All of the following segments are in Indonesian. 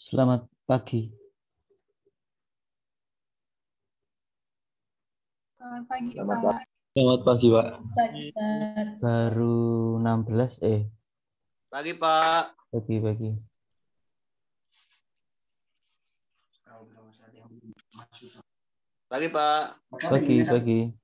Selamat pagi. Selamat pagi, Selamat Pak. Selamat pagi, Pak. Pagi. Baru 16 Pagi, Pak. pagi. Pagi, Pak. Pagi.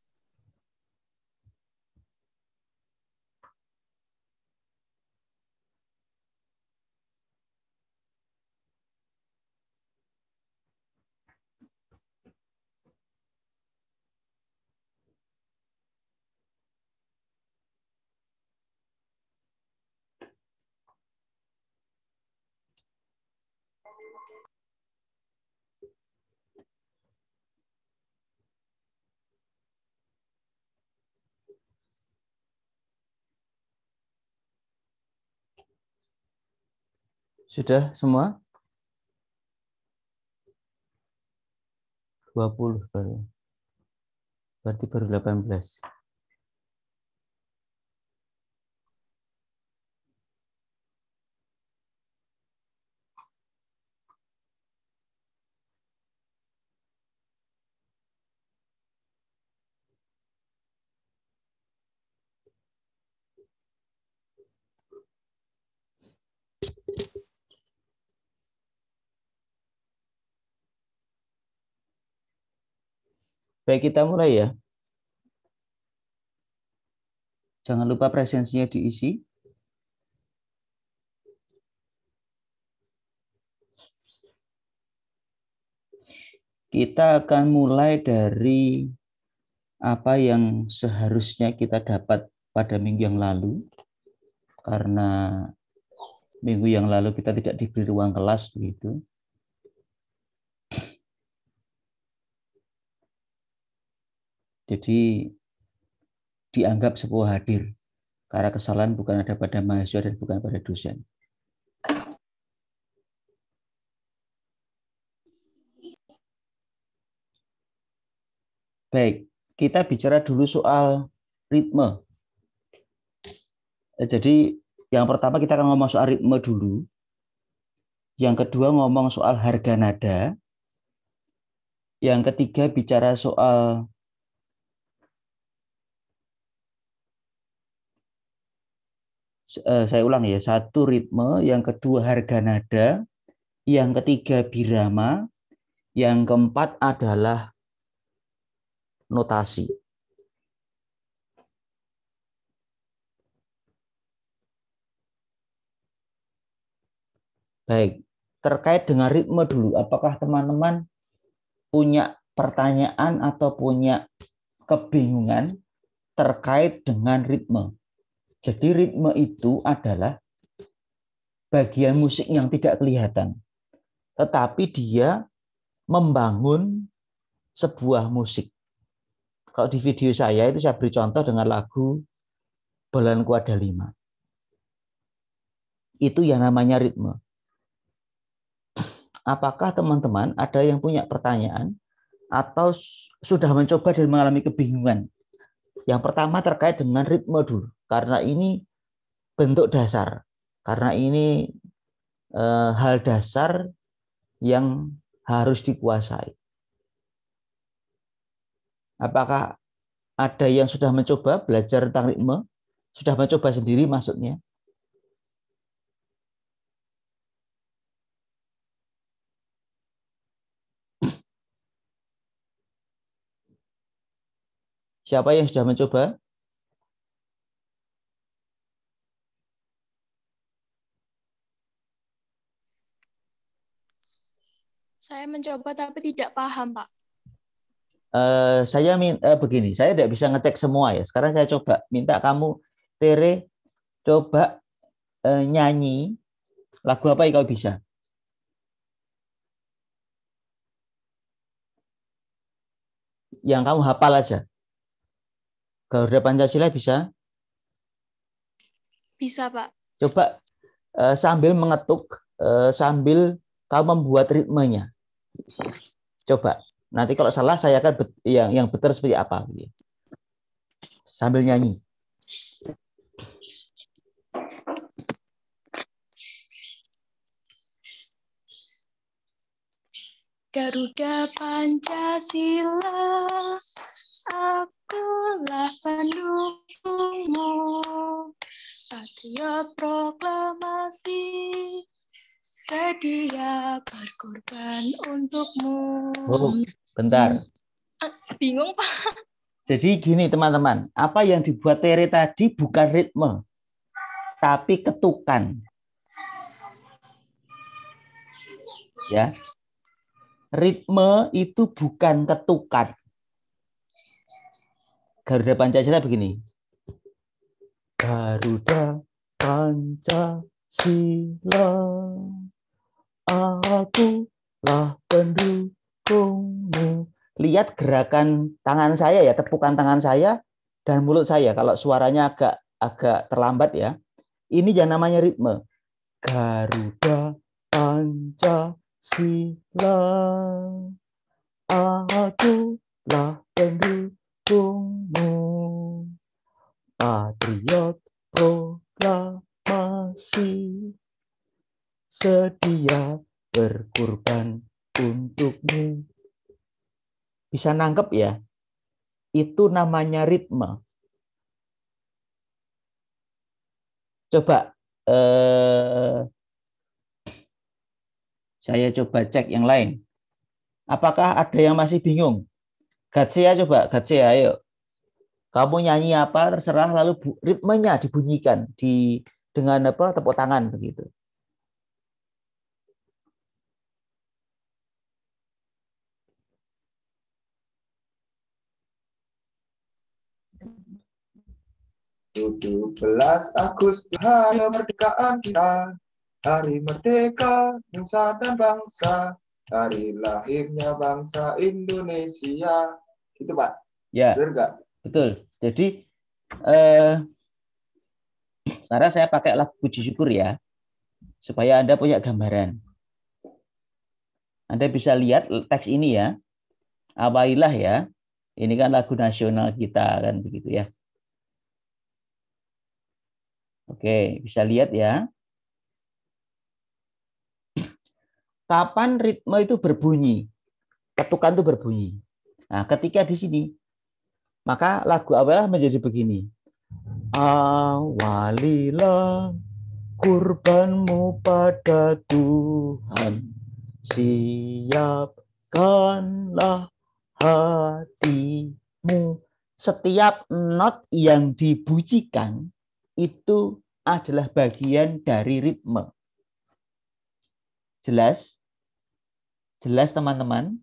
Sudah semua? 20 baru. Berarti baru 18. Baik, kita mulai ya. Jangan lupa presensinya diisi. Kita akan mulai dari apa yang seharusnya kita dapat pada minggu yang lalu. Karena minggu yang lalu kita tidak diberi ruang kelas begitu. Jadi dianggap sebuah hadir. Karena kesalahan bukan ada pada mahasiswa dan bukan pada dosen. Baik, kita bicara dulu soal ritme. Jadi yang pertama kita akan ngomong soal ritme dulu. Yang kedua ngomong soal harga nada. Yang ketiga bicara soal saya ulang ya, satu ritme, yang kedua harga nada, yang ketiga birama, yang keempat adalah notasi. Baik, terkait dengan ritme dulu, apakah teman-teman punya pertanyaan atau punya kebingungan terkait dengan ritme? Jadi ritme itu adalah bagian musik yang tidak kelihatan, tetapi dia membangun sebuah musik. Kalau di video saya itu saya beri contoh dengan lagu Bulanku Ada 5. Itu yang namanya ritme. Apakah teman-teman ada yang punya pertanyaan atau sudah mencoba dan mengalami kebingungan? Yang pertama terkait dengan ritme dulu, karena ini bentuk dasar, karena ini hal dasar yang harus dikuasai. Apakah ada yang sudah mencoba belajar tentang ritme? Sudah mencoba sendiri maksudnya? Siapa yang sudah mencoba? Saya mencoba tapi tidak paham, Pak. Saya minta begini, saya tidak bisa ngecek semua ya. Sekarang saya coba minta kamu, Tere, coba nyanyi lagu apa yang kau bisa? Yang kamu hafal aja. Garuda Pancasila bisa? Bisa, Pak. Coba sambil mengetuk, sambil kamu membuat ritmenya. Coba. Nanti kalau salah saya akan yang betul seperti apa. Sambil nyanyi. Garuda Pancasila, akulah pendukungmu. Patriot proklamasi, sedia berkorban untukmu. Oh, bentar. Bingung, Pak. Jadi gini teman-teman, apa yang dibuat Tere tadi bukan ritme, tapi ketukan. Ya, ritme itu bukan ketukan. Garuda Pancasila begini. Garuda Pancasila, akulah pendukungmu. Lihat gerakan tangan saya ya, tepukan tangan saya dan mulut saya. Kalau suaranya agak terlambat ya. Ini yang namanya ritme. Garuda Pancasila, akulah pendukungmu. Patriot proklamasi, sedia berkorban untukmu. Bisa nangkep ya? Itu namanya ritme. Coba saya coba cek yang lain. Apakah ada yang masih bingung? Gatsia coba, Gatsia ayo. Kamu nyanyi apa terserah lalu ritmenya dibunyikan dengan apa tepuk tangan begitu. Belas Agustus hari kemerdekaan kita, hari merdeka nusa dan bangsa, hari lahirnya bangsa Indonesia. Gitu Pak. Ya. Benar nggak? Betul. Jadi sekarang saya pakai lagu Puji Syukur ya, supaya Anda punya gambaran. Anda bisa lihat teks ini ya. Awailah ya. Ini kan lagu nasional kita kan begitu ya. Oke, bisa lihat ya. Kapan ritme itu berbunyi? Ketukan itu berbunyi. Nah, ketika di sini, maka lagu awalnya menjadi begini. Awalilah kurbanmu pada Tuhan, siapkanlah hatimu. Setiap not yang dibunyikan itu adalah bagian dari ritme. Jelas? Jelas teman-teman?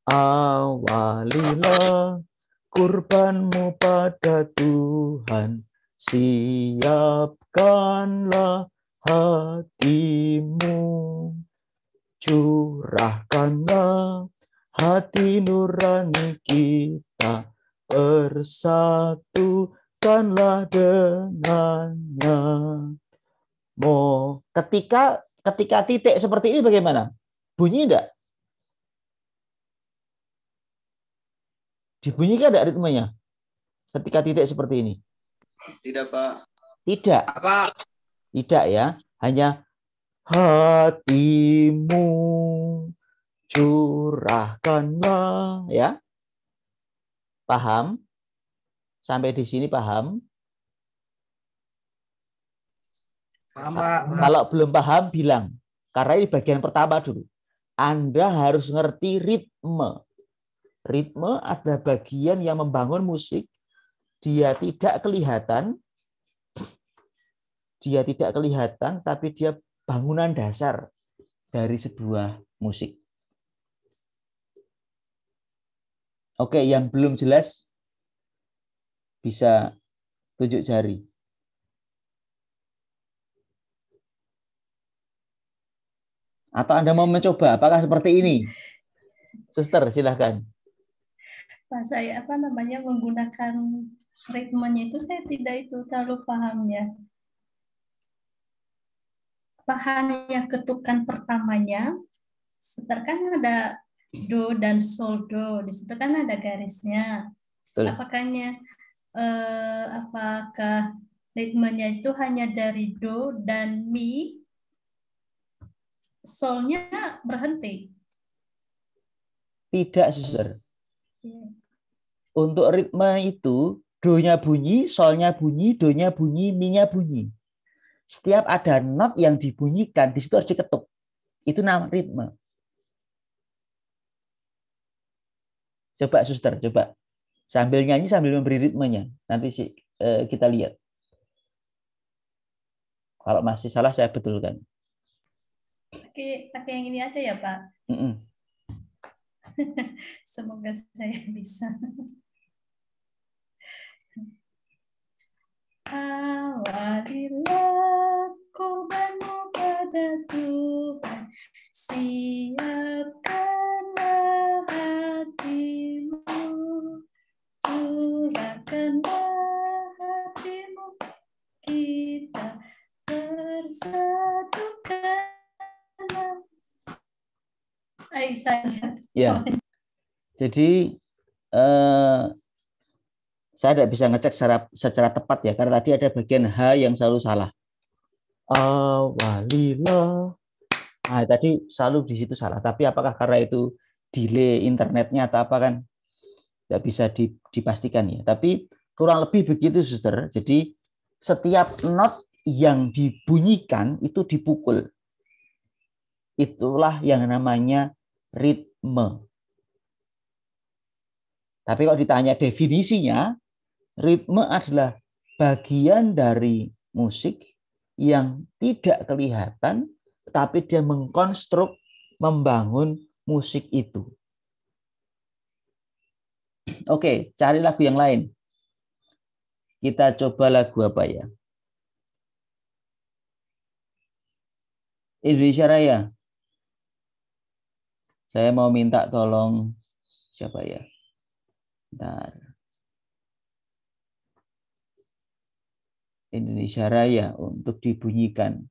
Awalilah kurbanmu pada Tuhan, siapkanlah hatimu, curahkanlah hati nurani kita, bersatukanlah dengannya. Ketika titik seperti ini bagaimana? Bunyi enggak? Dibunyikan enggak ritmenya? Ketika titik seperti ini? Tidak, Pak. Tidak. Pak. Tidak ya. Hanya hatimu curahkanlah ya. Paham? Sampai di sini paham? Paham, Pak. Kalau belum paham bilang. Karena ini bagian pertama dulu. Anda harus ngerti ritme. Ritme adalah bagian yang membangun musik. Dia tidak kelihatan. Tapi dia bangunan dasar dari sebuah musik. Oke, yang belum jelas bisa tunjuk jari. Atau Anda mau mencoba? Apakah seperti ini? Suster, silahkan. Pak, saya menggunakan ritmenya itu saya tidak itu terlalu pahamnya. Hanya ketukan pertamanya, setelah kan ada do dan sol do, di situ kan ada garisnya. Betul. Apakah ritmenya itu hanya dari do dan mi? solnya berhenti. Tidak, suster. Untuk ritme itu, do-nya bunyi, sol-nya bunyi, do-nya bunyi, mi-nya bunyi. Setiap ada not yang dibunyikan, di situ harus diketuk. Itu nama ritme. Coba, suster, coba. Sambil nyanyi, sambil memberi ritmenya. Nanti kita lihat. Kalau masih salah, saya betulkan. Pakai yang ini aja ya, Pak. Semoga saya bisa. Awalilah korbanmu pada Tuhan, siapkanlah hatimu, curahkanlah hatimu, kita bersatukan. Ya, jadi saya tidak bisa ngecek secara tepat ya, karena tadi ada bagian H yang selalu salah. Awalilah. Nah, tadi selalu di situ salah. Tapi apakah karena itu delay internetnya atau apa kan? Tidak bisa dipastikan ya. Tapi kurang lebih begitu, suster. Jadi setiap not yang dibunyikan itu dipukul. Itulah yang namanya ritme. Tapi kalau ditanya definisinya, ritme adalah bagian dari musik yang tidak kelihatan, tapi dia mengkonstruk, membangun musik itu. Oke, cari lagu yang lain. Kita coba lagu apa ya? Indonesia Raya. Saya mau minta tolong siapa ya? Bentar. Indonesia Raya untuk dibunyikan.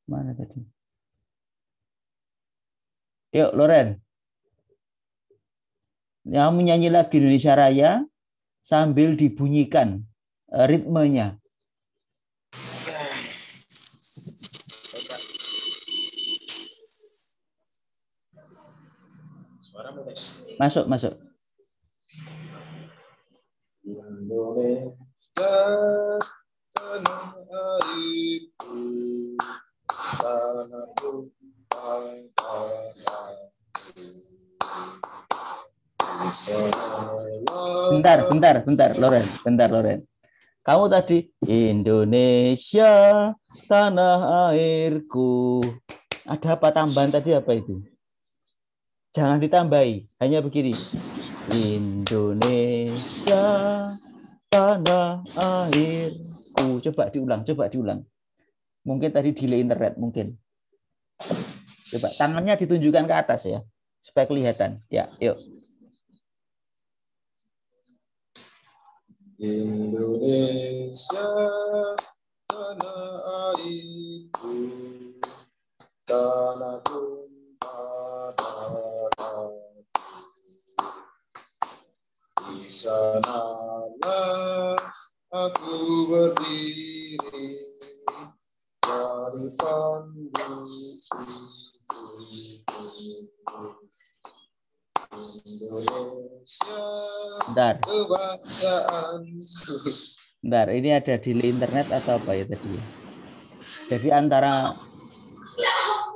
Mana tadi? Yuk, Loren. Yang menyanyi lagu Indonesia Raya sambil dibunyikan ritmenya. Masuk. Indonesia tanah airku, tanah tumpah darahku. Bentar, Loren. Kamu tadi Indonesia tanah airku. Ada apa tambahan tadi, apa itu? Jangan ditambahi, hanya begini. Indonesia tanah airku. Coba diulang. Mungkin tadi delay internet mungkin. Coba tangannya ditunjukkan ke atas ya, supaya kelihatan. Ya, yuk. Indonesia tanah airku, tanah tumpah darahku, di sanalah aku berdiri dari panggung Indonesia. Bentar, ini ada delay internet atau apa ya tadi? Jadi antara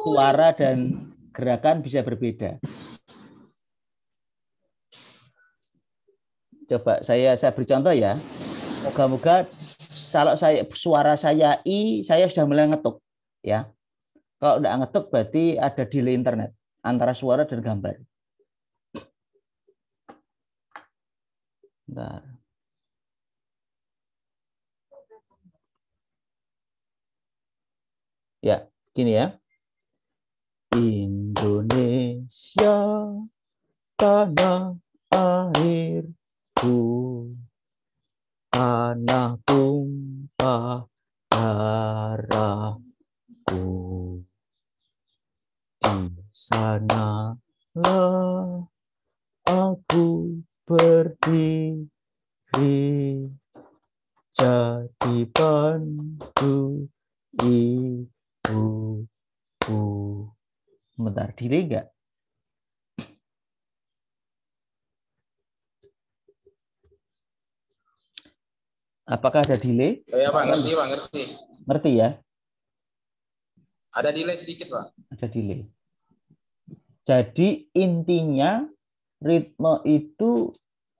suara dan gerakan bisa berbeda. Coba saya beri contoh ya. Moga-moga kalau suara saya I, saya sudah mulai ngetuk ya. Kalau udah ngetuk berarti ada delay internet antara suara dan gambar. Bentar. Ya, gini ya. Indonesia tanah airku, tanah tumpah darahku, di sanalah aku berdiri jadi pendu ibuku. Sebentar, delay enggak? Apakah ada delay? Oh ya Pak, ngerti Pak, ngerti. Ngerti ya? Ada delay sedikit Pak. Ada delay. Jadi intinya ritme itu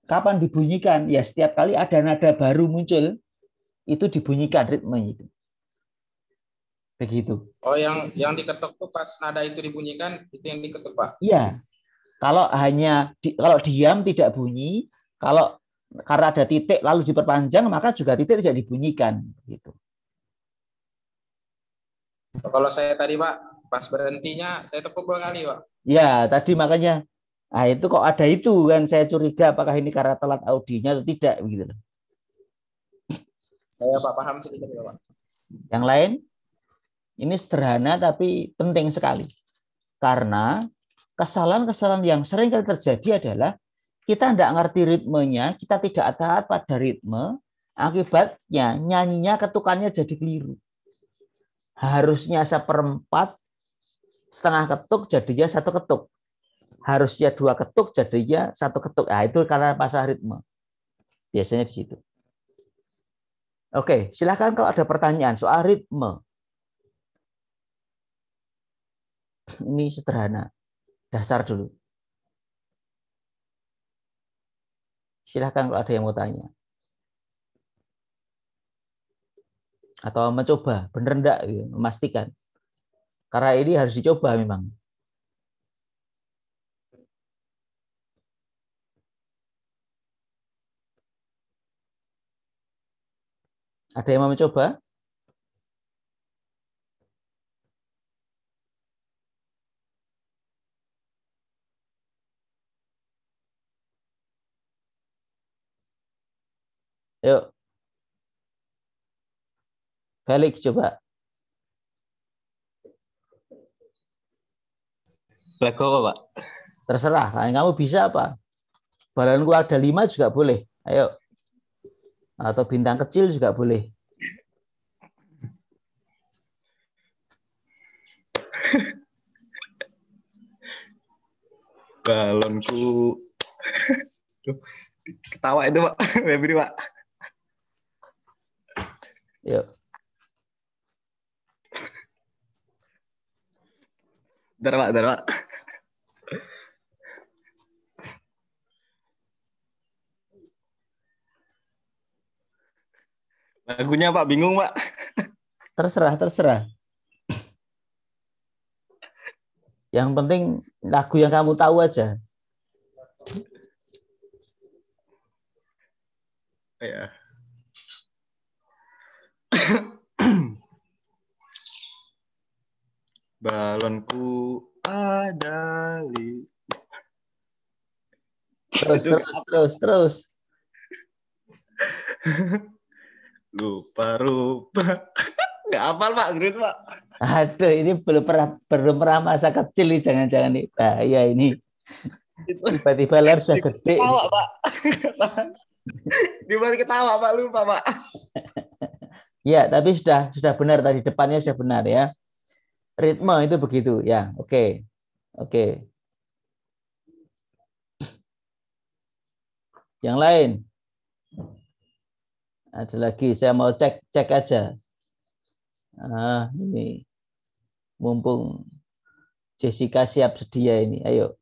kapan dibunyikan? Ya setiap kali ada nada baru muncul, itu dibunyikan ritme itu. Begitu. Oh, yang diketuk tuh pas nada itu dibunyikan, itu yang diketuk Pak? Iya. Kalau kalau diam tidak bunyi, kalau karena ada titik lalu diperpanjang, maka juga titik tidak dibunyikan. Gitu. Kalau saya tadi Pak, pas berhentinya saya tepuk 2 kali Pak. Ya, tadi makanya, itu kok ada itu kan, saya curiga apakah ini karena telat audinya atau tidak. Begitu. Saya Pak paham sedikit Pak. Yang lain, ini sederhana tapi penting sekali. Karena kesalahan-kesalahan yang sering kali terjadi adalah kita tidak ngerti ritmenya, kita tidak taat pada ritme, akibatnya nyanyinya ketukannya jadi keliru. Harusnya 1/4, setengah ketuk jadinya 1 ketuk. Harusnya 2 ketuk jadinya 1 ketuk. Nah, itu karena masalah ritme. Biasanya di situ. Oke, silakan kalau ada pertanyaan soal ritme. Ini sederhana. Dasar dulu. Silahkan kalau ada yang mau tanya. Atau mencoba, benar enggak, gitu, memastikan. Karena ini harus dicoba memang. Ada yang mau mencoba? Yuk. Felix coba. Lagu apa, Pak? Terserah. Nah, kamu bisa apa? Balonku ada 5 juga boleh. Ayo. Atau bintang kecil juga boleh. Balonku. Ketawa itu Pak. Febri Pak. Yuk. Bentar Pak. Lagunya Pak, bingung Pak. Terserah. Yang penting lagu yang kamu tahu aja. Ya. Balonku ada Terus. Lupa. Nggak hafal Pak, Grit Pak. Aduh, ini belum pernah masa kecil nih, jangan-jangan nih. Bahaya ini. Tiba-tiba ler sudah gede. Ketawa Pak. Dibuat ketawa Pak, lupa Pak. Ya, tapi sudah benar tadi, depannya sudah benar ya. Ritme itu begitu ya. Oke. Yang lain? Ada lagi, saya mau cek aja. Ini mumpung Jessica siap sedia ini. Ayo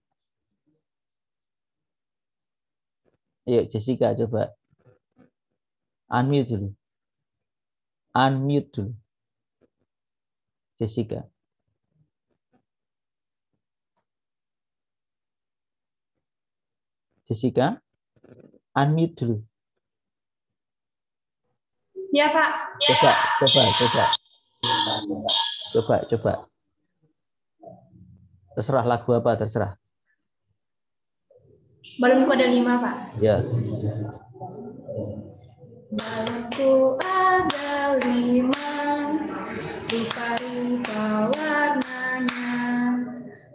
Jessica coba unmute dulu. Jessica. Unmute dulu. Ya, Pak. Coba. Terserah lagu apa, terserah. Balonku ada 5, Pak. Ya. Balonku ada 5, rupa-rupa warnanya,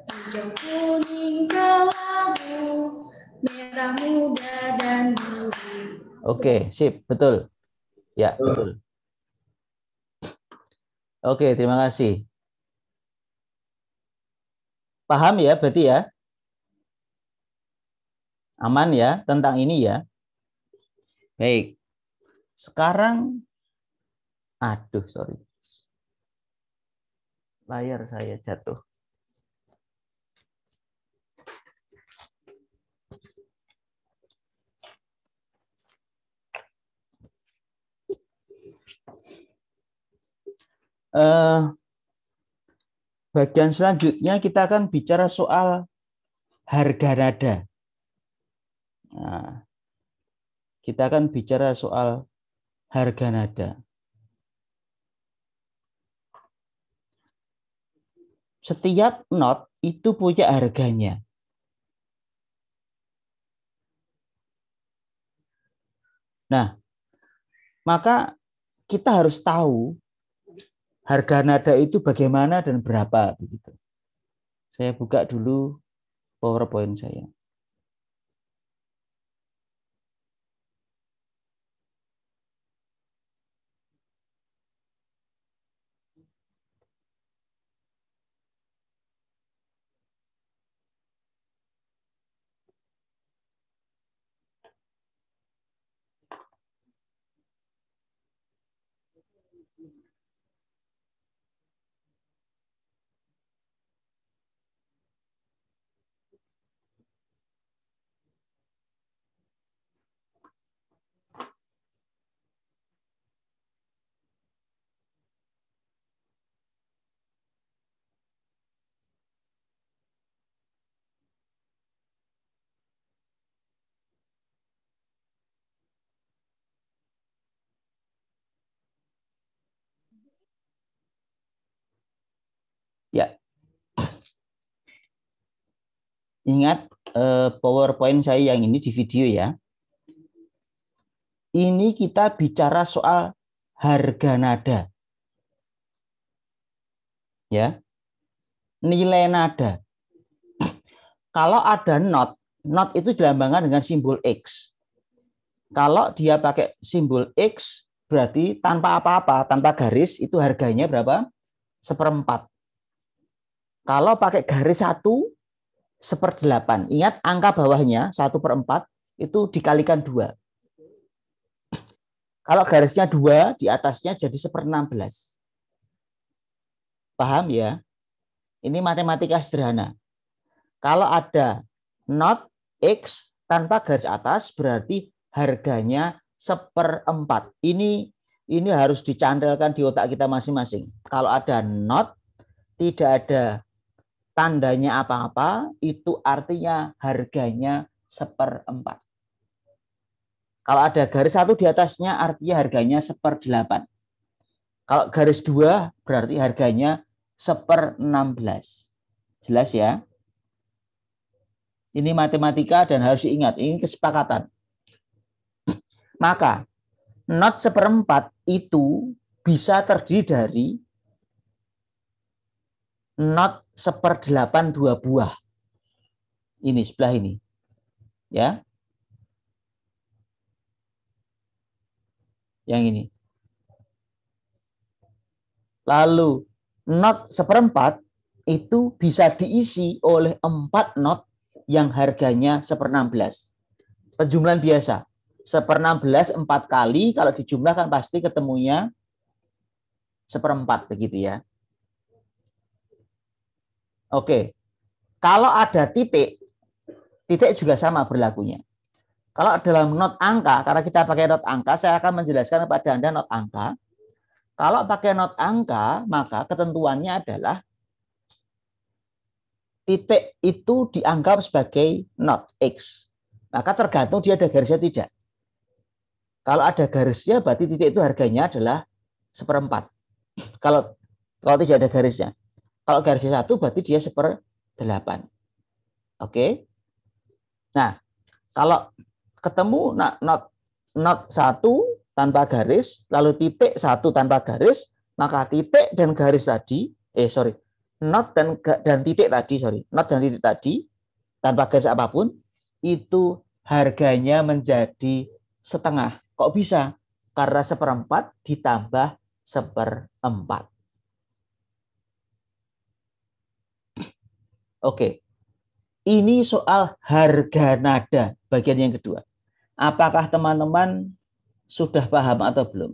hijau, kuning, kelabu, merah muda dan biru. Oke, sip, betul. Ya, betul. Oke, terima kasih. Paham ya, berarti ya? Aman ya tentang ini ya? Baik. Sekarang, aduh, sorry. Layar saya jatuh. Bagian selanjutnya kita akan bicara soal harga nada. Nah, kita akan bicara soal harga nada. Setiap not itu punya harganya. Nah, maka kita harus tahu harga nada itu bagaimana dan berapa begitu. Saya buka dulu PowerPoint saya. Ya. Ingat PowerPoint saya yang ini di video ya. Ini kita bicara soal harga nada. Ya. Nilai nada. Kalau ada not itu dilambangkan dengan simbol X. Kalau dia pakai simbol X, berarti tanpa apa-apa, tanpa garis, itu harganya berapa? 1/4. Kalau pakai garis 1/8. Ingat angka bawahnya 1/4 itu dikalikan 2. Kalau garisnya 2, di atasnya jadi 1/16. Paham ya? Ini matematika sederhana. Kalau ada not X tanpa garis atas, berarti harganya 1/4. Ini harus dicandelkan di otak kita masing-masing. Kalau ada not, tidak ada tandanya apa-apa, itu artinya harganya 1/4. Kalau ada garis 1 di atasnya, artinya harganya 1/8. Kalau garis 2, berarti harganya 1/16. Jelas ya? Ini matematika dan harus diingat, ini kesepakatan. Maka, not 1/4 itu bisa terdiri dari not 1/8 2 buah. Ini sebelah ini. Ya. Yang ini. Lalu not 1/4 itu bisa diisi oleh 4 not yang harganya 1/16. Penjumlahan biasa. 1/16 4 kali, kalau dijumlahkan pasti ketemunya 1/4 begitu ya. Oke. Kalau ada titik juga sama berlakunya. Kalau dalam not angka, karena kita pakai not angka, saya akan menjelaskan kepada Anda not angka. Kalau pakai not angka, maka ketentuannya adalah titik itu dianggap sebagai not X. Maka tergantung dia ada garisnya tidak. Kalau ada garisnya, berarti titik itu harganya adalah 1/4. Kalau tidak ada garisnya. Kalau garisnya 1, berarti dia 1/8. Oke. Nah, kalau ketemu not 1 tanpa garis, lalu titik 1 tanpa garis, maka titik dan garis tadi, not dan titik tadi, not dan titik tadi tanpa garis apapun, itu harganya menjadi setengah. Kok bisa? Karena 1/4 ditambah 1/4. Oke. Ini soal harga nada, bagian yang kedua. Apakah teman-teman sudah paham atau belum?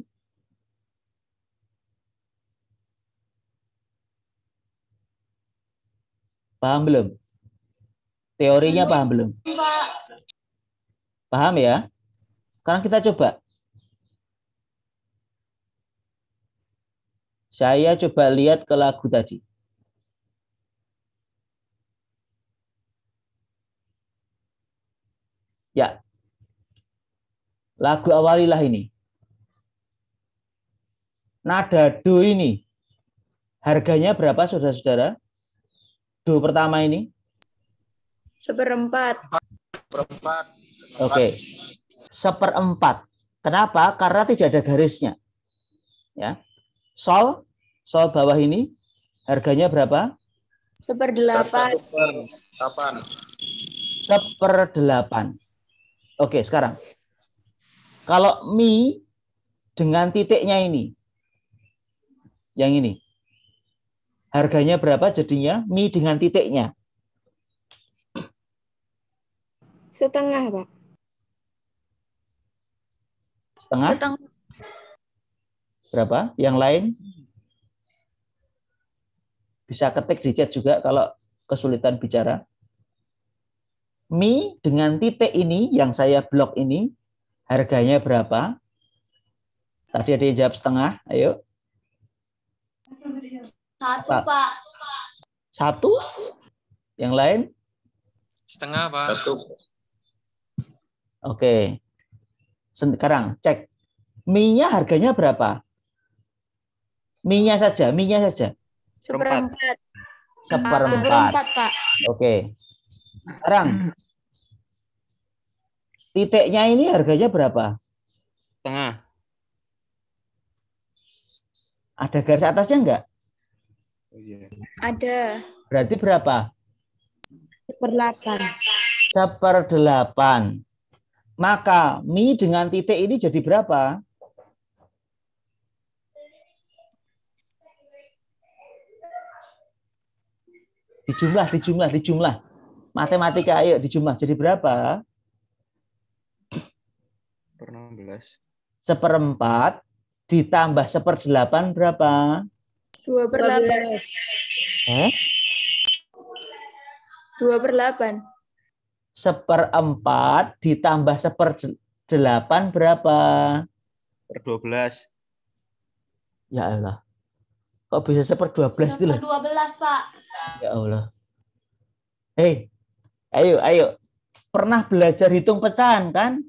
Paham belum? Teorinya paham belum? Paham ya? Sekarang kita coba. Saya coba lihat ke lagu tadi. Ya. Lagu Awalilah ini. Nada do ini. Harganya berapa saudara-saudara? Do pertama ini. 1/4. Perempat. Oke. 1/4. Kenapa? Karena tidak ada garisnya. Ya. Sol bawah ini harganya berapa? 1/8. 1/8. 1/8. Oke, sekarang. Kalau mi dengan titiknya ini. Yang ini. Harganya berapa jadinya? Mi dengan titiknya. Setengah, Pak. Setengah? Berapa? Yang lain? Bisa ketik di chat juga kalau kesulitan bicara. Mi dengan titik ini, yang saya blok ini, harganya berapa? Tadi ada yang jawab setengah. Ayo. 1, Pak. 1? Yang lain? Setengah, Pak. 1. Oke. Sekarang cek. Mie-nya harganya berapa? Mie-nya saja. 1/4. 1/4. Pak. Oke. Sekarang titiknya ini harganya berapa? Setengah. Ada garis atasnya enggak? Oh, iya. Ada. Berarti berapa? 1/8. 1/8. Maka mi dengan titik ini jadi berapa? Dijumlah. Matematika, ayo dijumlah. Jadi berapa? 16. 1/4 ditambah 1/8 berapa? 2/8. 2/8. 1/4 ditambah 1/8 berapa? 12. Ya Allah. Kok bisa 1/12 itu loh? 12, Pak. Ya Allah. Hei, ayo. Pernah belajar hitung pecahan kan?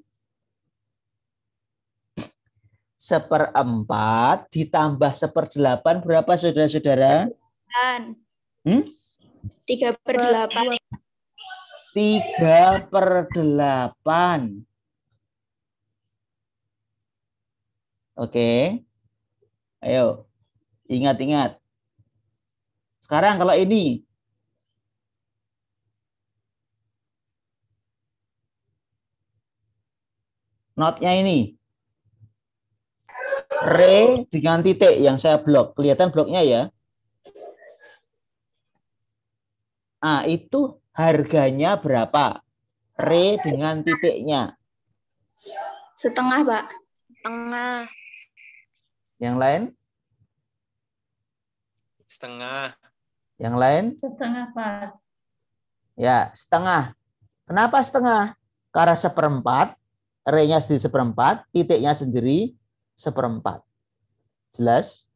1/4 ditambah 1/8 berapa saudara-saudara? 3/8. 3/8. Oke. Ayo. Ingat. Sekarang kalau ini. Notnya ini. Re dengan titik yang saya blok. Kelihatan bloknya ya? Ah, itu harganya berapa? Re dengan titiknya. Setengah, Pak. Setengah. Yang lain? Setengah. Yang lain? Setengah, Pak. Ya, setengah. Kenapa setengah? Karena 1/4, re-nya sendiri 1/4, titiknya sendiri 1/4. Jelas?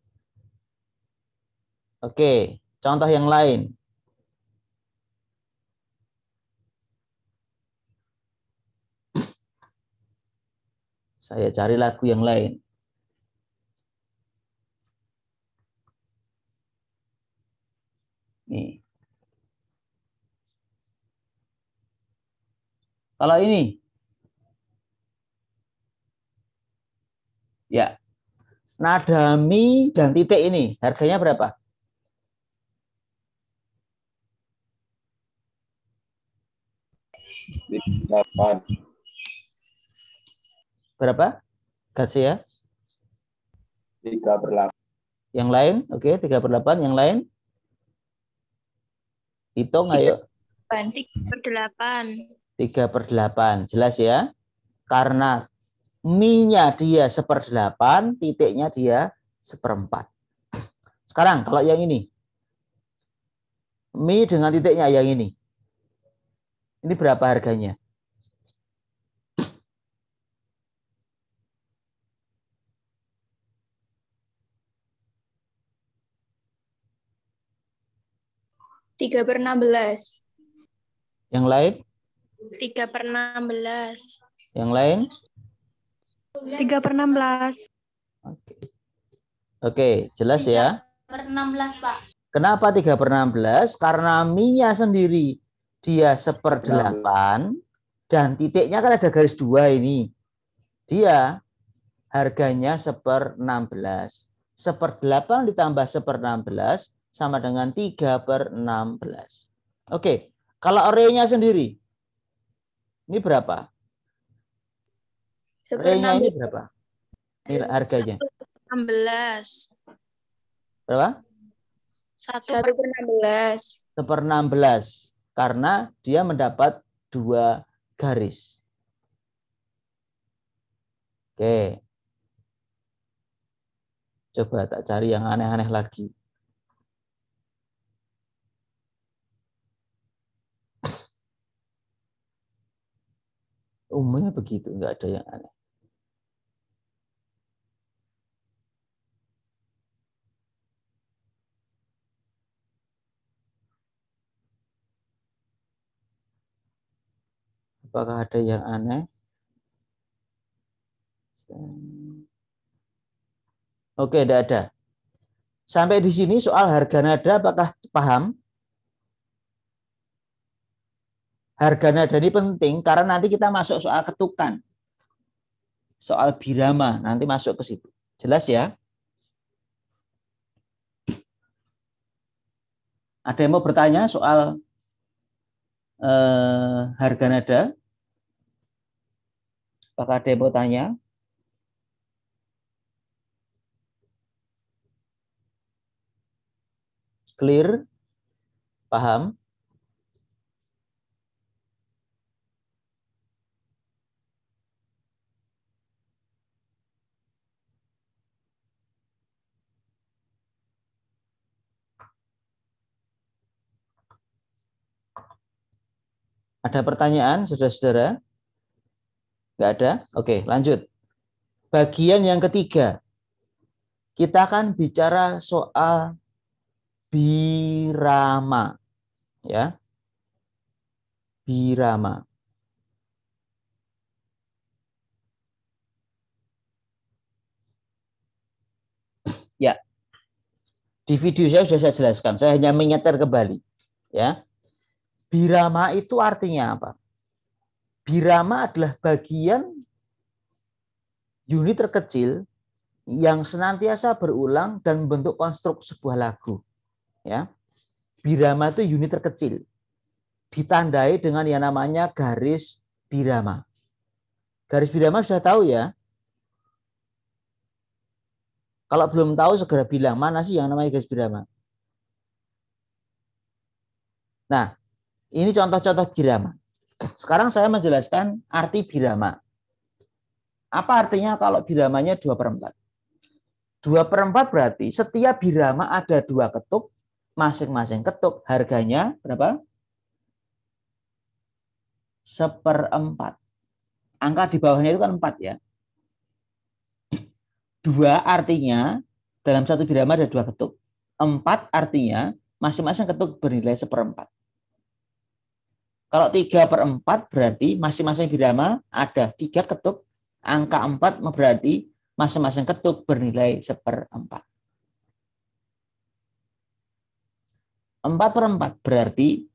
Oke, contoh yang lain. Saya cari lagu yang lain. Nih. Kalau ini. Ya. Nada mi dan titik ini. Harganya berapa? Berapa? Gatsia? 3/8. Yang lain? Oke, 3/8. Yang lain? Hitung, ayo. 3/8. 3/8. Jelas ya? Karena mi-nya dia 1/8, titiknya dia 1/4. Sekarang kalau yang ini. Mi dengan titiknya yang ini. Ini berapa harganya? Tiga per 16. Yang lain? 3/16. Yang lain? 3/16. Oke, jelas ya? 3/16, Pak. Kenapa 3/16? Karena mi-nya sendiri dia 1/8 dan titiknya kan ada garis 2 ini. Dia harganya 1/16. 1/8 ditambah 1/16 sama dengan 3/16. Oke, kalau array-nya sendiri ini berapa? Array-nya ini berapa? Ini harganya. 1/16. Berapa? 1/16. 1/16 karena dia mendapat 2 garis. Oke. Coba tak cari yang aneh-aneh lagi. Umumnya begitu, nggak ada yang aneh. Apakah ada yang aneh? Oke, tidak ada. Sampai di sini soal harga nada apakah paham? Harga nada ini penting karena nanti kita masuk soal ketukan. Soal birama, nanti masuk ke situ. Jelas ya? Ada yang mau bertanya soal harga nada? Apakah ada yang mau tanya? Clear? Paham? Ada pertanyaan, saudara-saudara? Nggak ada? Oke, lanjut. Bagian yang ketiga. Kita akan bicara soal birama. Ya. Birama. Ya. Di video saya sudah saya jelaskan. Saya hanya menyetar kembali. Ya. Birama itu artinya apa? Birama adalah bagian unit terkecil yang senantiasa berulang dan membentuk konstruk sebuah lagu. Ya. Birama itu unit terkecil. Ditandai dengan yang namanya garis birama. Garis birama sudah tahu ya? Kalau belum tahu segera bilang, mana sih yang namanya garis birama? Nah, ini contoh-contoh birama. Sekarang saya menjelaskan arti birama. Apa artinya kalau biramanya 2/4? 2/4 berarti setiap birama ada 2 ketuk, masing-masing ketuk harganya berapa? 1/4. Angka di bawahnya itu kan 4 ya. 2 artinya dalam satu birama ada 2 ketuk. 4 artinya masing-masing ketuk bernilai 1/4. Kalau 3/4 berarti masing-masing birama ada 3 ketuk. Angka 4 berarti masing-masing ketuk bernilai 1/4. 4/4 berarti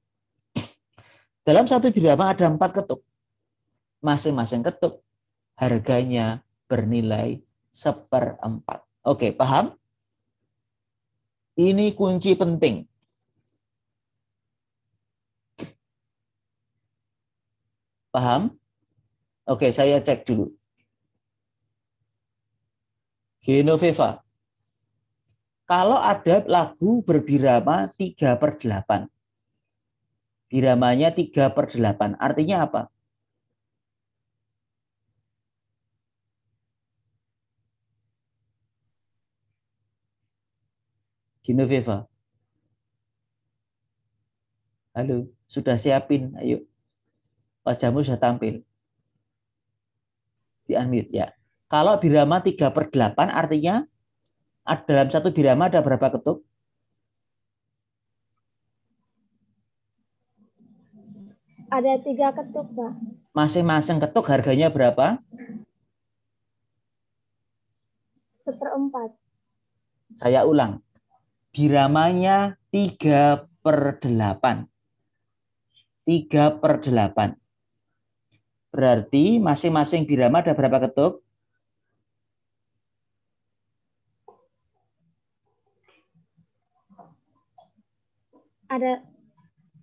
dalam satu birama ada 4 ketuk. Masing-masing ketuk harganya bernilai 1/4. Oke, paham? Ini kunci penting. Paham? Oke, saya cek dulu. Genoveva. Kalau ada lagu berbirama 3/8. Biramanya 3/8. Artinya apa? Genoveva. Halo, sudah siapin? Ayo. Wajahmu sudah tampil. Di unmute ya. Kalau birama 3/8 artinya dalam satu birama ada berapa ketuk? Ada 3 ketuk, Pak. Masing-masing ketuk harganya berapa? 1/4. Saya ulang. Biramanya 3/8. 3/8. Berarti masing-masing birama ada berapa ketuk? Ada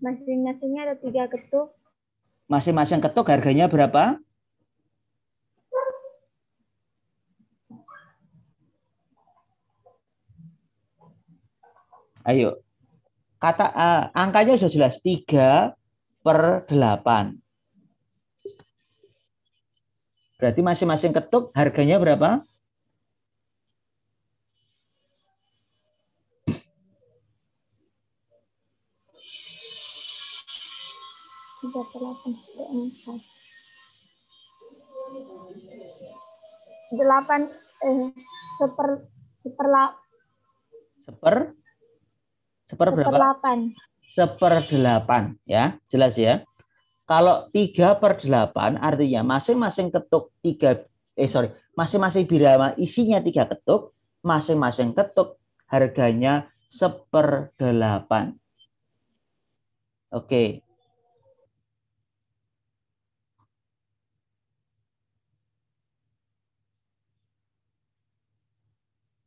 masing-masingnya ada 3 ketuk. Masing-masing ketuk harganya berapa? Ayo. Kata angkanya sudah jelas. 3/8. Berarti masing-masing ketuk harganya berapa? 1/8 ya, jelas ya. Kalau 3/8 artinya masing-masing ketuk masing-masing birama isinya 3 ketuk, masing-masing ketuk harganya 1/8. Oke.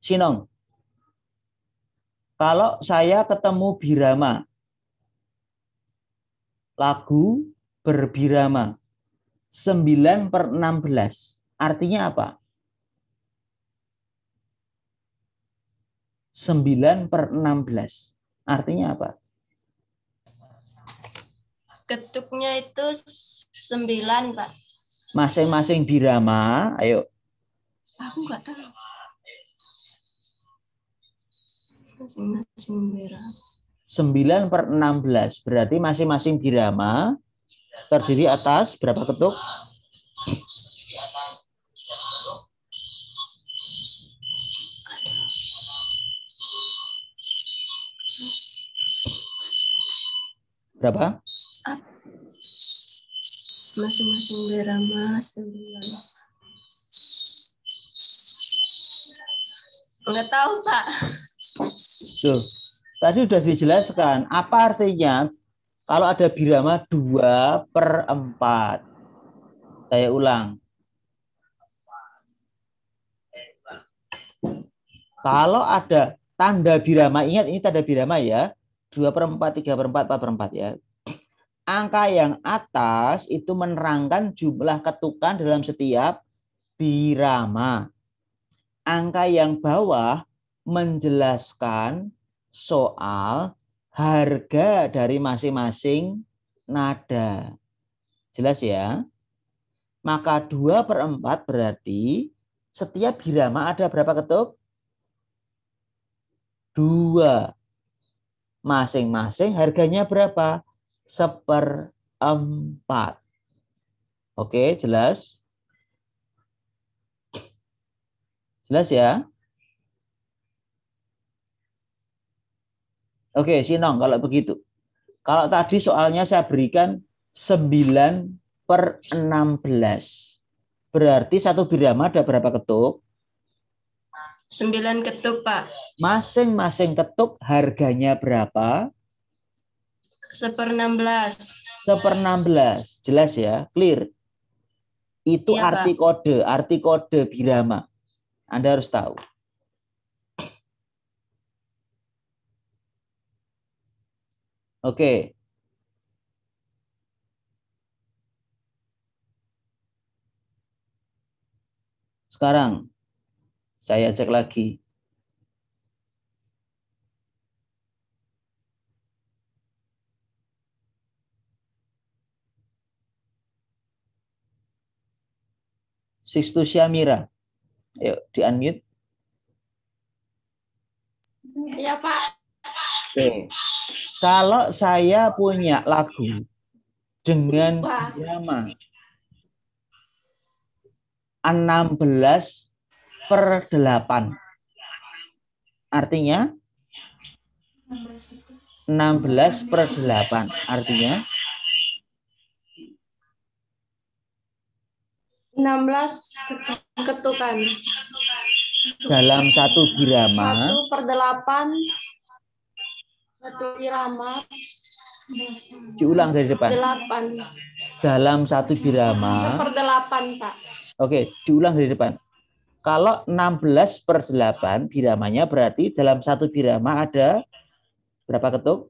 Sinong, kalau saya ketemu birama, lagu berbirama 9/16, artinya apa? 9/16, artinya apa? Ketuknya itu 9, Pak. Masing-masing birama, ayo. Aku nggak tahu. Masing-masing birama. 9/16, berarti masing-masing birama terdiri atas berapa ketuk? Berapa? Masing-masing birama 9. Nggak tahu, Pak. Tuh, tadi sudah dijelaskan. Apa artinya kalau ada birama 2/4? Saya ulang. Kalau ada tanda birama, ingat ini tanda birama ya. 2/4, 3/4, 4/4 ya. Angka yang atas itu menerangkan jumlah ketukan dalam setiap birama. Angka yang bawah menjelaskan soal harga dari masing-masing nada. Jelas ya? Maka 2/4 berarti setiap birama ada berapa ketuk? 2. Masing-masing harganya berapa? 1/4. Oke, jelas? Jelas ya? Oke, Sinong, kalau begitu. Kalau tadi soalnya saya berikan 9/16. Berarti satu birama ada berapa ketuk? 9 ketuk, Pak. Masing-masing ketuk harganya berapa? 1/16. 1/16. Jelas ya? Clear? Itu Iya, arti kode birama. Anda harus tahu. Oke. Sekarang Saya cek lagi. Sistu Syamira. Ayo di-unmute. Iya, Pak. Oke. Kalau saya punya lagu dengan irama 16/8. Artinya 16/8. Artinya 16 ketukan. dalam satu birama 1/8. 1 irama. diulang dari depan. 8. Dalam satu birama. 1/8, Pak. Oke, diulang dari depan. Kalau 16/8 biramanya berarti dalam satu birama ada berapa ketuk?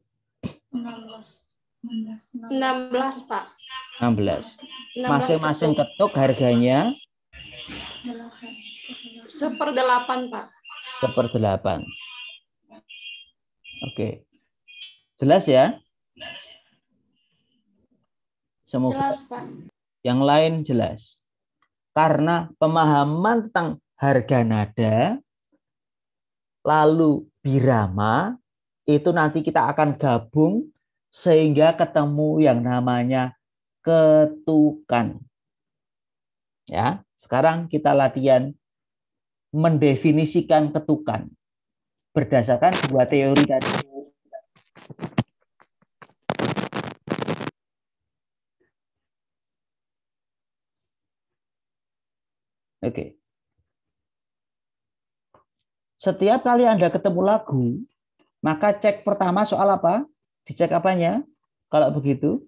16, Pak. 16. 16 Masing-masing ketuk. ketuk harganya 1/8, Pak. 1/8. Oke. Jelas ya? Semoga Jelas, Pak. yang lain jelas. Karena pemahaman tentang harga nada, lalu birama, itu nanti kita akan gabung sehingga ketemu yang namanya ketukan. Ya, sekarang kita latihan mendefinisikan ketukan berdasarkan dua teori tadi. Oke. Setiap kali Anda ketemu lagu, maka cek pertama soal apa? Dicek apanya? Kalau begitu,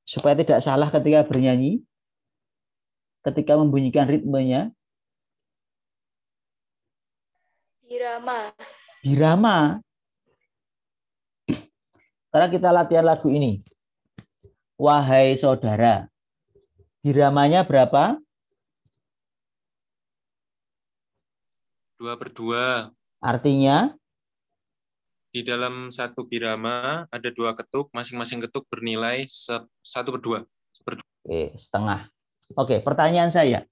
supaya tidak salah ketika bernyanyi, ketika membunyikan ritmenya. Irama. Birama. Sekarang kita latihan lagu ini. Wahai saudara. Biramanya berapa? 2/2. Artinya? Di dalam satu birama ada 2 ketuk, masing-masing ketuk bernilai 1/2. Oke, setengah. Oke, pertanyaan saya.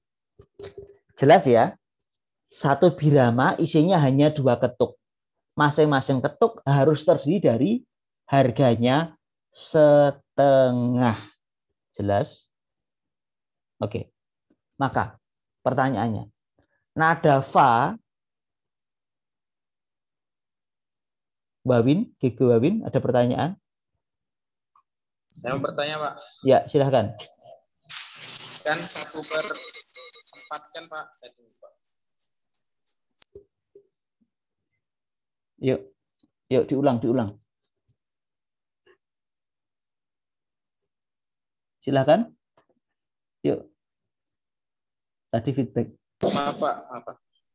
Jelas ya? Satu birama isinya hanya 2 ketuk. Masing-masing ketuk harus terdiri dari harganya setengah. Jelas? Oke. Maka pertanyaannya, nada fa, Wawin, Gigo Wawin, ada pertanyaan? Saya mau bertanya, Pak. Ya, silahkan. Kan 1/4 kan, Pak? Yuk diulang. Silahkan. Yuk. Tadi feedback. Maaf, Pak.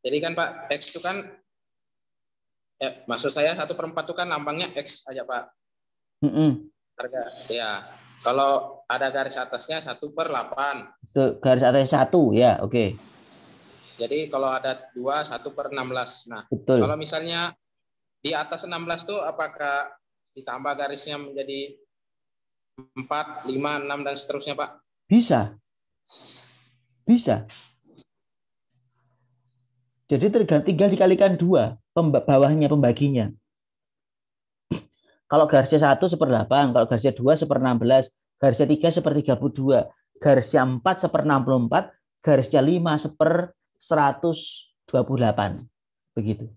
Jadi kan, Pak, X itu kan, maksud saya 1/4 itu kan lambangnya X aja, Pak. Harga. Ya. Kalau ada garis atasnya 1/8. Garis atasnya 1, ya, oke. Jadi kalau ada 2, 1/16. Nah, betul. Kalau misalnya di atas 16 tuh apakah ditambah garisnya menjadi 4, 5, 6, dan seterusnya, Pak? Bisa. Jadi tinggal dikalikan 2, bawahnya pembaginya. Kalau garisnya 1 1/8, kalau garisnya 2 1/16, garisnya 3 1/32, garisnya 4 1/64, garisnya 5 1/128. Begitu.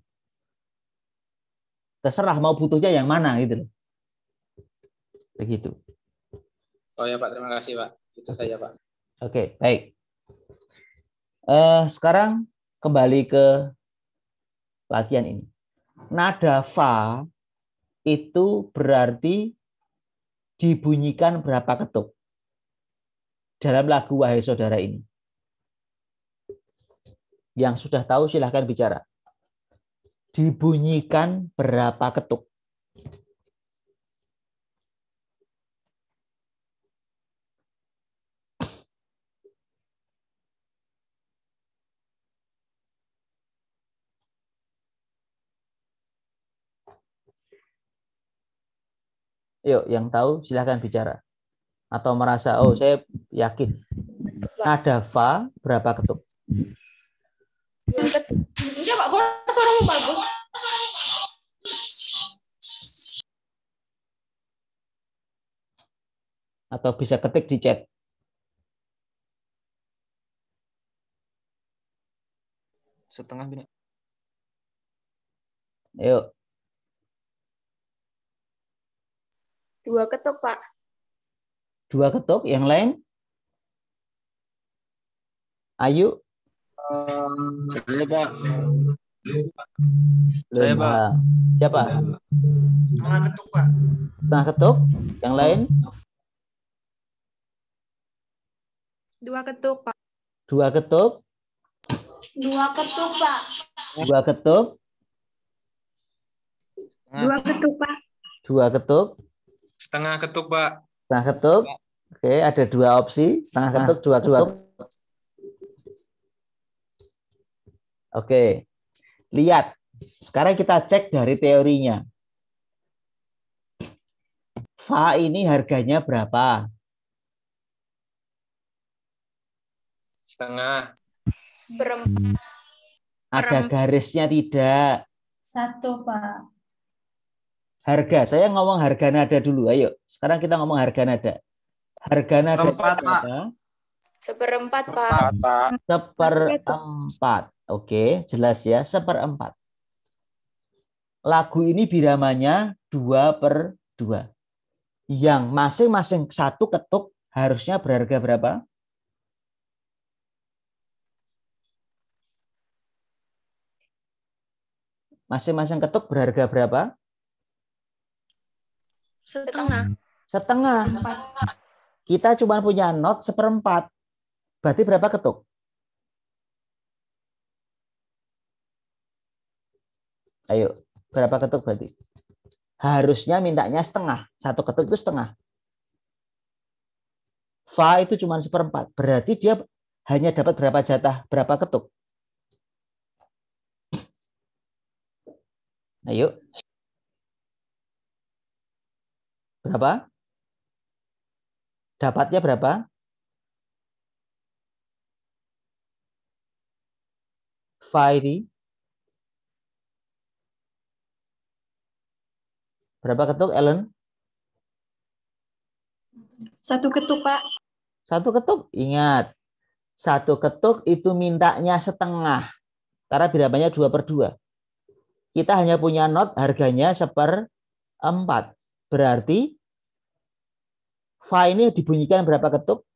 Terserah mau butuhnya yang mana gitu loh. Begitu. Oh ya, Pak, terima kasih, Pak. Itu saja, Pak. Oke, baik. Sekarang kembali ke latihan ini. Nada fa itu berarti dibunyikan berapa ketuk dalam lagu Wahai Saudara ini? Yang sudah tahu silahkan bicara. Dibunyikan berapa ketuk? Yuk, yang tahu silahkan bicara. Atau merasa, oh saya yakin. Nada fa berapa ketuk? Enggak, Pak. Suaramu bagus. Atau bisa ketik di chat. Setengah Bina. Yuk. 2 ketuk, Pak. 2 ketuk, yang lain? Ayu? Saya, Pak. Saya, Pak. Siapa? Setengah ketuk, Pak. Setengah ketuk, yang lain? 2 ketuk, Pak. 2 ketuk, 2 ketuk, Pak. 2 ketuk, 2 ketuk, Pak. 2 ketuk, Setengah ketuk, Pak. setengah ketuk. Oke, ada 2 opsi, setengah ketuk, 2 ketuk. Oke. Lihat. Sekarang kita cek dari teorinya. Fa ini harganya berapa? Setengah. Berempat. Ada garisnya tidak? 1, Pak. Harga. Saya ngomong harga nada dulu. Ayo. Sekarang kita ngomong harga nada. Harga nada berapa? Seperempat, Pak. Seperempat. Oke, jelas ya. Seperempat. Lagu ini biramanya 2/2. Yang masing-masing 1 ketuk harusnya berharga berapa? Masing-masing ketuk berharga berapa? Setengah. Setengah. Kita cuma punya not 1/4. Berarti berapa ketuk? Ayo, berapa ketuk berarti? Harusnya mintanya setengah. 1 ketuk itu setengah. Fa itu cuma 1/4. Berarti dia hanya dapat berapa jatah, berapa ketuk? Ayo. Berapa? Dapatnya berapa? Fa ini. Berapa ketuk, Ellen? 1 ketuk, Pak. 1 ketuk. Ingat. 1 ketuk itu mintanya setengah. Karena biramanya 2/2. Kita hanya punya not harganya 1/4. Berarti fa ini dibunyikan berapa ketuk?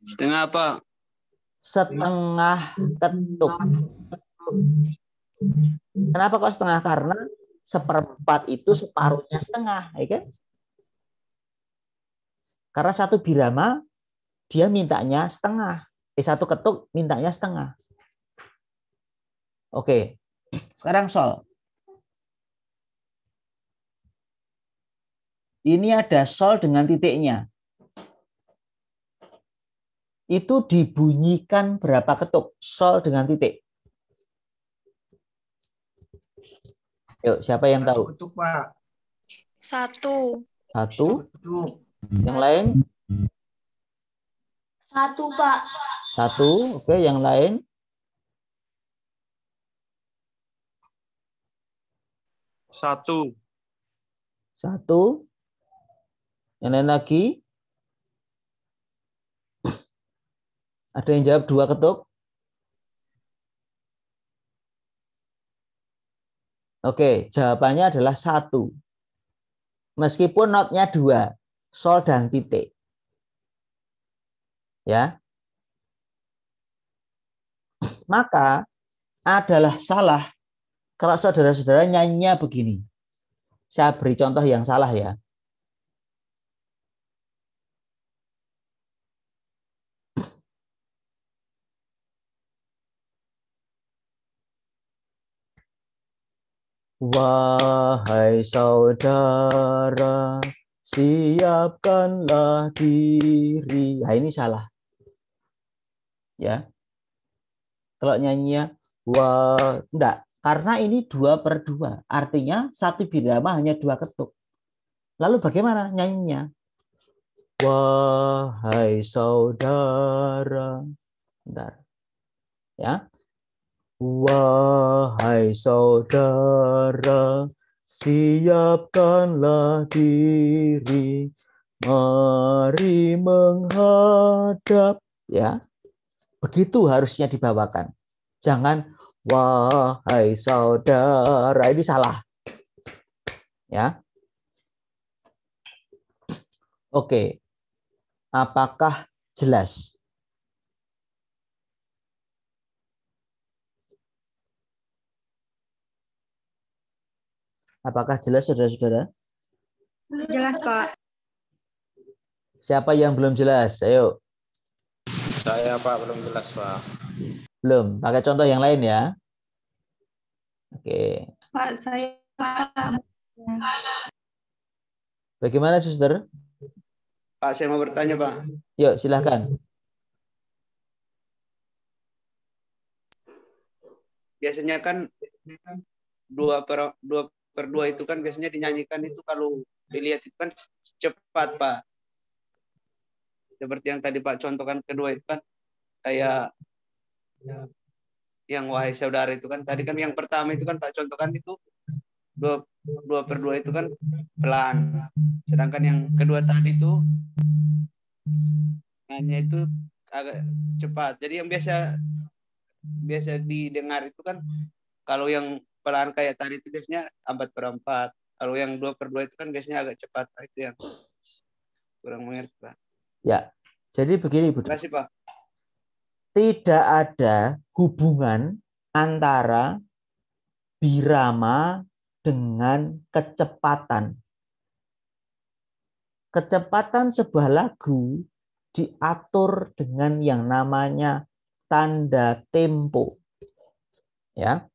Setengah, Pak. Setengah ketuk. Kenapa kok setengah? Karena 1/4 itu separuhnya setengah, ya kan? Karena 1 birama dia mintanya setengah. 1 ketuk mintanya setengah. Oke. Sekarang sol. Ini ada sol dengan titiknya. Itu dibunyikan berapa ketuk? Sol dengan titik. Yuk, siapa yang tahu? 1 ketuk, Pak. 1. 1. Ketuk. Yang lain? 1, Pak. 1. Oke, yang lain? 1. 1. Yang lain lagi? Ada yang jawab 2 ketuk? Oke, jawabannya adalah 1. Meskipun notnya 2, sol dan titik. Ya. Maka adalah salah kalau saudara-saudara nyanyinya begini. Saya beri contoh yang salah ya. Wahai saudara, siapkanlah diri. Nah, ini salah. Ya. Kalau nyanyinya enggak. Karena ini 2/2. Artinya satu birama hanya 2 ketuk. Lalu bagaimana nyanyinya? Wahai saudara. Bentar. Ya. Wahai saudara, siapkanlah diri, mari menghadap. Ya, begitu harusnya dibawakan. Jangan wahai saudara, ini salah. Ya, oke. Apakah jelas? Apakah jelas, saudara-saudara? Jelas, Pak. Siapa yang belum jelas? Ayo. Saya, Pak, belum jelas, Pak. Belum. Pakai contoh yang lain ya. Oke. Pak, saya Bagaimana, suster? Pak, saya mau bertanya, Pak. Yuk, silahkan. Biasanya kan 2/2 itu kan biasanya dinyanyikan itu kalau dilihat itu kan cepat, Pak. Seperti yang tadi Pak contohkan kedua itu kan kayak yang wahai saudara itu kan tadi kan yang pertama itu kan Pak contohkan itu 2/2 itu kan pelan. Sedangkan yang kedua tadi itu hanya itu agak cepat. Jadi yang biasa didengar itu kan kalau yang pelan kayak tadi itu biasanya 4/4. Kalau yang 2/2 itu kan biasanya agak cepat. Nah, itu yang kurang mengerti, Pak. Ya, jadi begini, Bu. Terima kasih, Pak. Tidak ada hubungan antara birama dengan kecepatan. Kecepatan sebuah lagu diatur dengan yang namanya tanda tempo. Ya.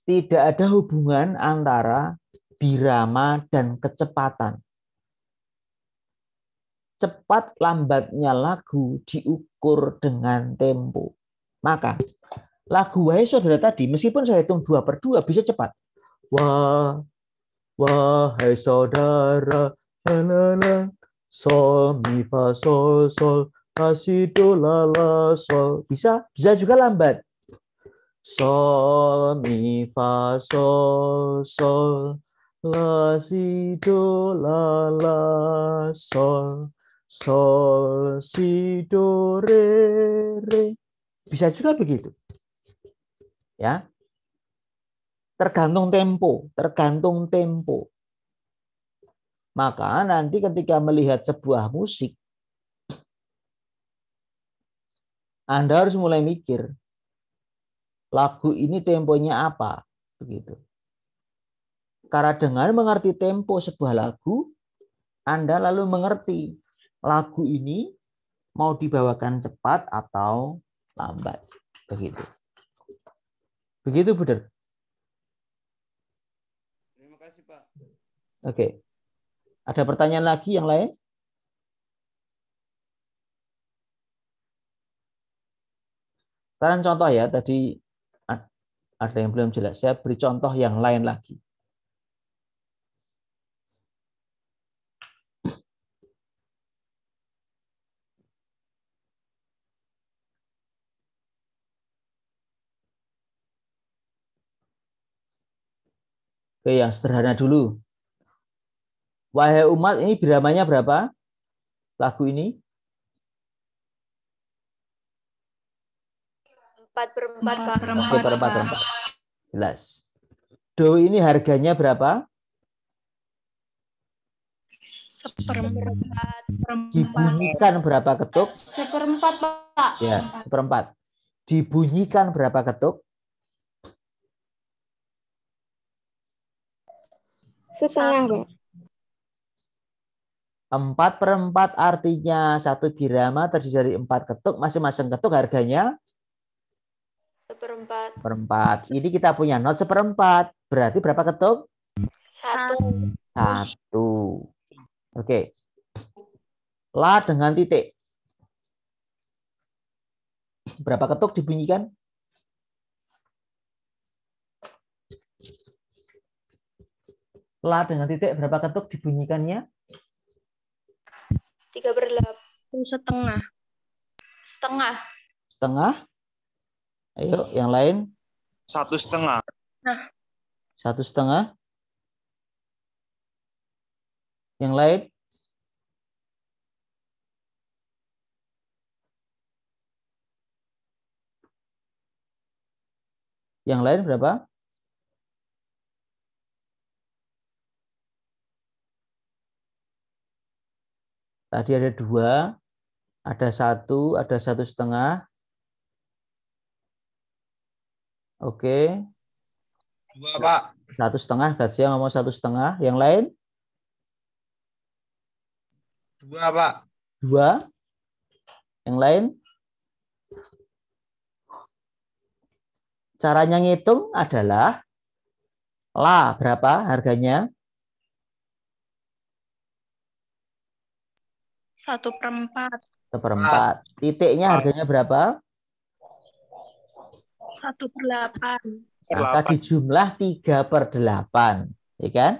Tidak ada hubungan antara birama dan kecepatan. Cepat lambatnya lagu diukur dengan tempo. Maka lagu wahai saudara tadi, meskipun saya hitung 2/2 bisa cepat. Wahai saudara, la sol mi fa sol sol la si do la sol. Bisa juga lambat. Sol mi fa sol sol la si do la sol. Sol, si, do, re. Bisa juga begitu. Ya. Tergantung tempo. Maka nanti ketika melihat sebuah musik, Anda harus mulai mikir, lagu ini temponya apa? Begitu. Karena dengan mengerti tempo sebuah lagu, Anda lalu mengerti lagu ini mau dibawakan cepat atau lambat. Begitu. Begitu, Buder. Terima kasih, Pak. Oke. Ada pertanyaan lagi yang lain? Sekarang contoh ya, tadi ada yang belum jelas. Saya beri contoh yang lain lagi. Oke, yang sederhana dulu. Wahai umat, ini biramanya berapa? Lagu ini? 4/4, Pak. 4/4. Jelas. Do ini harganya berapa? 1/4. Dibunyikan berapa ketuk? 1/4, Pak. Ya, 1/4. Dibunyikan berapa ketuk? 1/2, Pak. 4/4 artinya satu birama terdiri dari 4 ketuk. Masing-masing ketuk harganya 1/4. 1/4. Ini kita punya not 1/4. Berarti berapa ketuk? 1. 1. Oke. La dengan titik. Berapa ketuk dibunyikan? La dengan titik berapa ketuk dibunyikannya? 3/8. Setengah. Setengah. Setengah. Ayo, yang lain. 1,5. Nah, 1,5. Yang lain. Yang lain berapa? Tadi ada 2, ada 1, ada 1,5. Oke. 2, Pak. 1,5. Gajah ngomong 1,5. Yang lain? 2, Pak. 2. Yang lain? Caranya ngitung adalah la berapa harganya? 1/4. 1/4. Titiknya harganya berapa? 1/8. Maka dijumlah 3/8. Ya kan?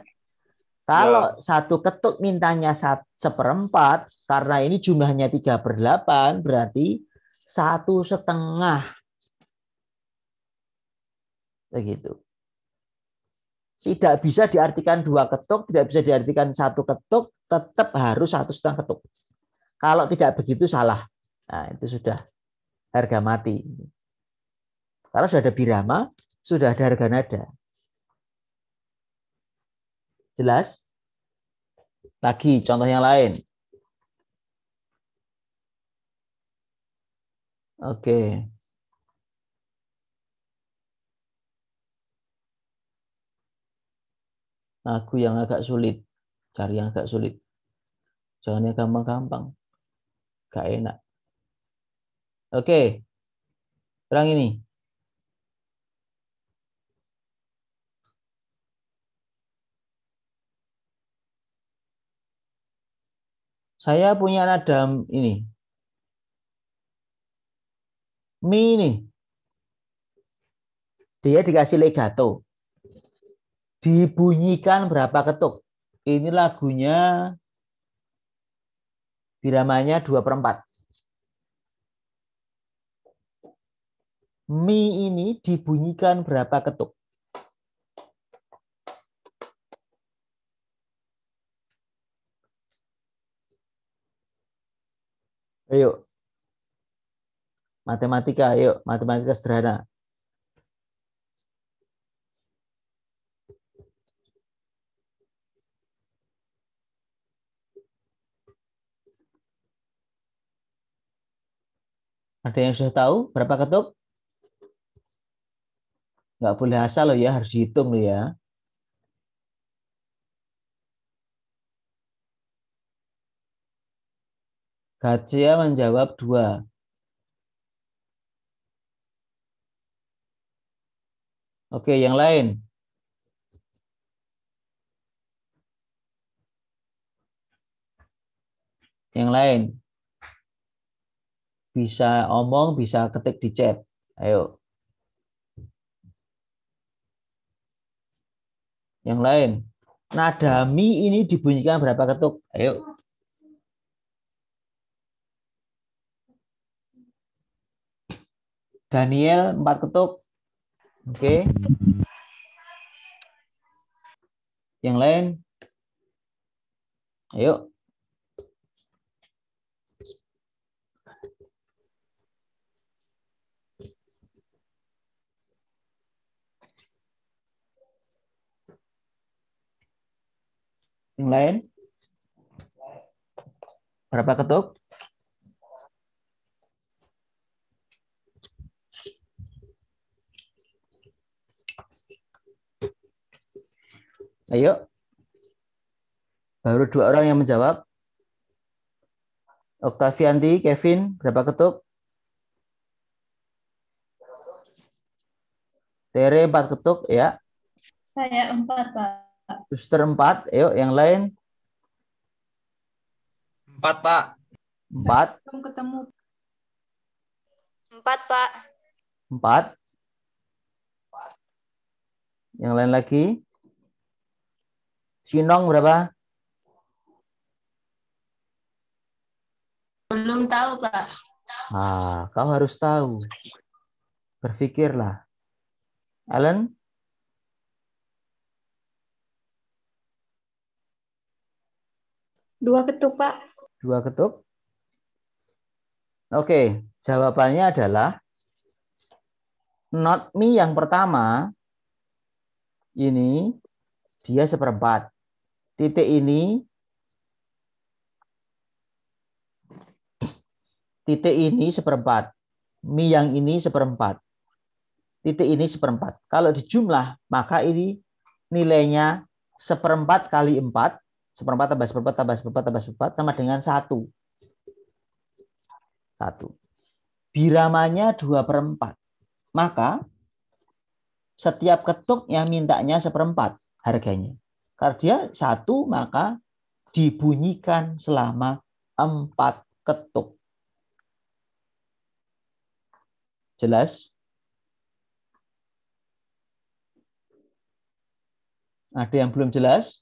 Kalau satu ketuk mintanya 1/4, karena ini jumlahnya 3/8, berarti 1,5. Begitu. Tidak bisa diartikan 2 ketuk, tidak bisa diartikan 1 ketuk, tetap harus 1,5 ketuk. Kalau tidak begitu salah. Nah, itu sudah harga mati. Kalau sudah ada birama, sudah ada harga nada. Jelas? Lagi contoh yang lain. Oke. Lagu yang agak sulit. Cari yang agak sulit. Jangan yang gampang-gampang. Gak enak. Oke. Sekarang ini. Saya punya nada ini. Mi ini. Dia dikasih legato. Dibunyikan berapa ketuk? Ini lagunya biramanya 2/4. Mi ini dibunyikan berapa ketuk? Ayo. Matematika, ayo. Matematika sederhana. Ada yang sudah tahu berapa ketuk? Nggak boleh asal loh ya, harus dihitung loh ya. Gajah menjawab 2. Oke, yang lain. Yang lain. Bisa omong, bisa ketik di chat. Ayo. Yang lain. Nada mi ini dibunyikan berapa ketuk? Ayo. Daniel 4 ketuk. Oke. Yang lain. Ayo. Yang lain. Berapa ketuk? Ayo. Baru 2 orang yang menjawab. Oktavianti, Kevin, berapa ketuk? Tere 4 ketuk, ya. Saya 4, Pak. Suster 4, ayo yang lain. 4, Pak. 4. Belum ketemu. 4, Pak. 4. Yang lain lagi. Sinong berapa? Belum tahu, Pak. Ah, kau harus tahu. Berpikirlah. Alan? Dua ketuk, Pak. 2 ketuk. Oke, jawabannya adalah not me yang pertama ini dia 1/4. Titik ini titik ini 1/4. Mi yang ini 1/4. Titik ini 1/4. Kalau dijumlah maka ini nilainya 1/4 kali 4. 1/4 tambah 1/4 tambah 1/4 tambah 1/4 sama dengan 1. 1. Biramanya 2/4. Maka setiap ketuk yang mintanya 1/4 harganya. Karena dia 1 maka dibunyikan selama 4 ketuk. Jelas? Ada yang belum jelas?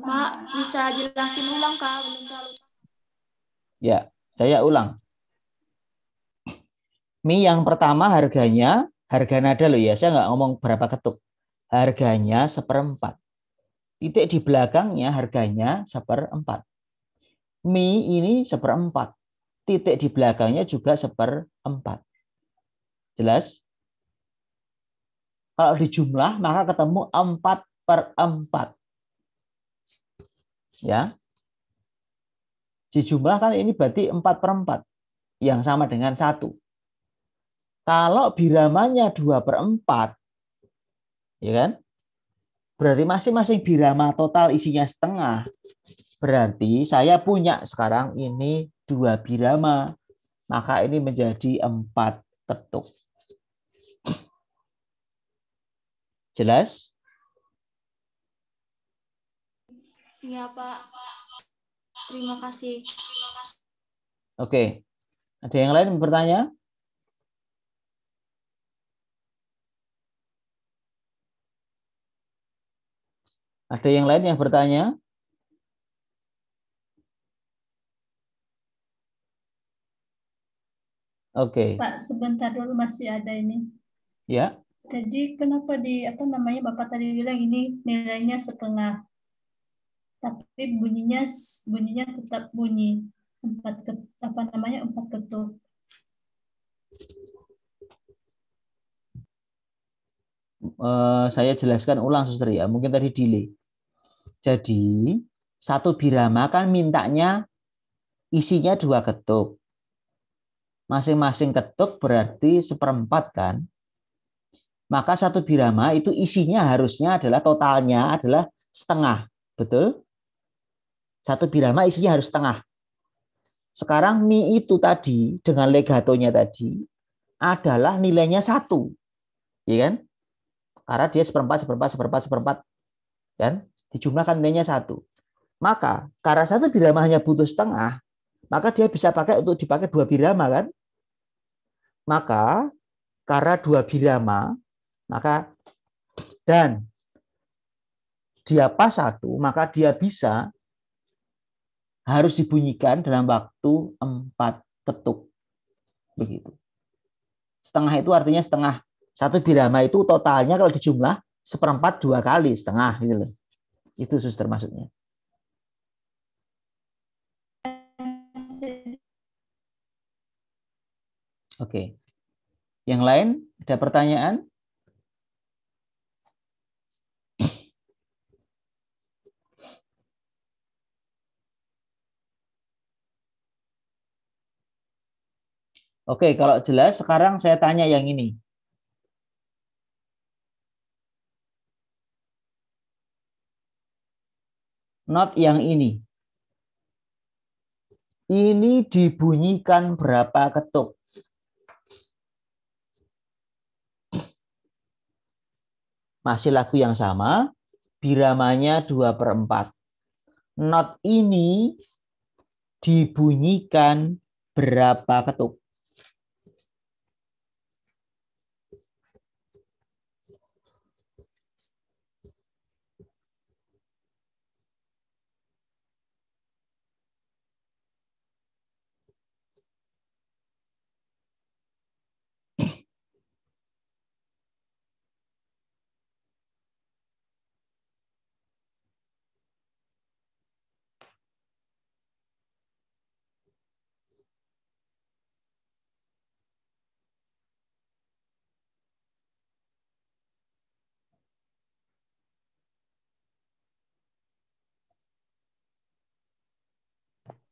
Pak, bisa jelasin ulang, Kak? Belum terlalu. Ya, saya ulang. Mie yang pertama harganya, harga nada loh ya, saya nggak ngomong berapa ketuk. Harganya 1/4. Titik di belakangnya harganya 1/4. Mie ini 1/4. Titik di belakangnya juga 1/4. Jelas? Kalau dijumlah maka ketemu 4/4. Ya. Dijumlah kan ini berarti 4/4 yang sama dengan 1. Kalau biramanya 2/4, ya kan? Berarti masing-masing birama total isinya setengah. Berarti saya punya sekarang ini 2 birama. Maka ini menjadi 4 ketuk. Jelas? Iya, Pak. Terima kasih. Oke. Ada yang lain bertanya? Ada yang lain yang bertanya? Oke. Pak, sebentar dulu masih ada ini. Ya. Jadi kenapa Bapak tadi bilang ini nilainya setengah, tapi bunyinya tetap bunyi 4 ketuk. Saya jelaskan ulang, Suster ya. Mungkin tadi delay. Jadi 1 birama kan mintanya isinya 2 ketuk. Masing-masing ketuk berarti 1/4 kan. Maka 1 birama itu isinya harusnya adalah totalnya adalah setengah. Betul? 1 birama isinya harus setengah. Sekarang mie itu tadi dengan legatonya tadi adalah nilainya 1. Ya kan? Karena dia 1/4 kan? Dijumlahkan nilainya 1. Maka karena 1 birama hanya butuh setengah, maka dia bisa pakai untuk dipakai 2 birama kan? Maka karena 2 birama, maka dan dia pas 1, maka dia bisa harus dibunyikan dalam waktu 4 ketuk. Begitu. Setengah itu artinya setengah. 1 birama itu totalnya kalau dijumlah 1/4 2 kali setengah gitu loh. Itu Suster maksudnya. Oke. Yang lain ada pertanyaan? Oke, kalau jelas sekarang saya tanya yang ini. Not yang ini. Ini dibunyikan berapa ketuk? Masih lagu yang sama, biramanya 2/4. Not ini dibunyikan berapa ketuk?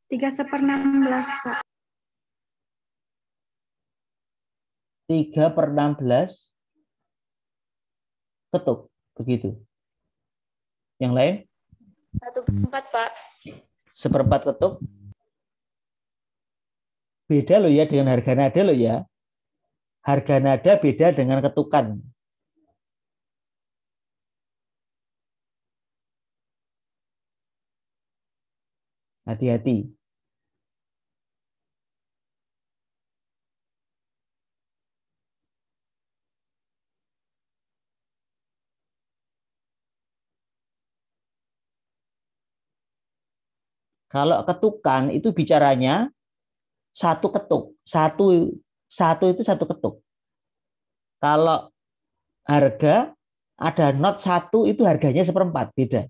3/16, Pak. 3/16 ketuk. Begitu. Yang lain? 1/4, Pak. 1/4 ketuk. Beda loh ya dengan harga nada loh ya. Harga nada beda dengan ketukan. Hati-hati. Kalau ketukan itu bicaranya satu ketuk. Satu itu satu ketuk. Kalau harga ada not 1 itu harganya 1/4, beda.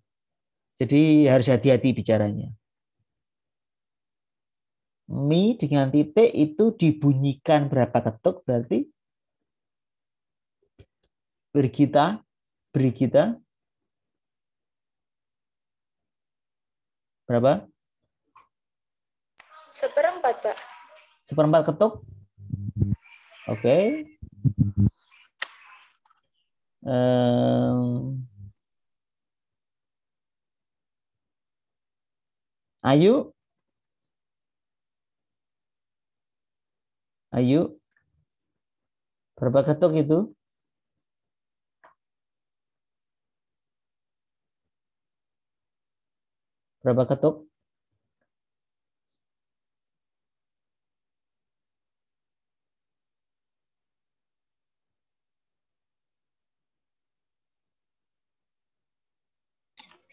Jadi harus hati-hati bicaranya. Mi dengan titik itu dibunyikan berapa ketuk berarti? Brigita. Berapa? 1/4, Pak. 1/4 ketuk. Oke. Ayu. Berapa ketuk itu? Berapa ketuk?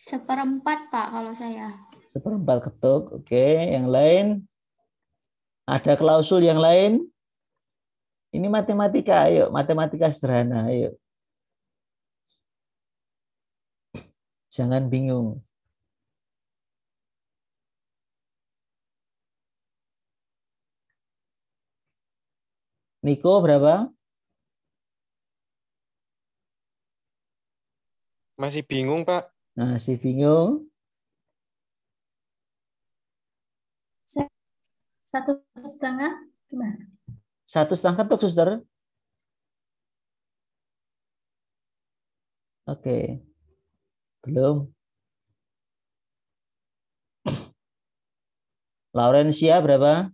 Seperempat, Pak, kalau saya. 1/4 ketuk. Oke, yang lain? Ada klausul yang lain? Ini matematika, ayo. Matematika sederhana, ayo. Jangan bingung. Niko berapa? Masih bingung, Pak. Nah, si bingung. 1,5 gimana? 1,5 ketuk, suster. Oke. Belum. Laurencia berapa?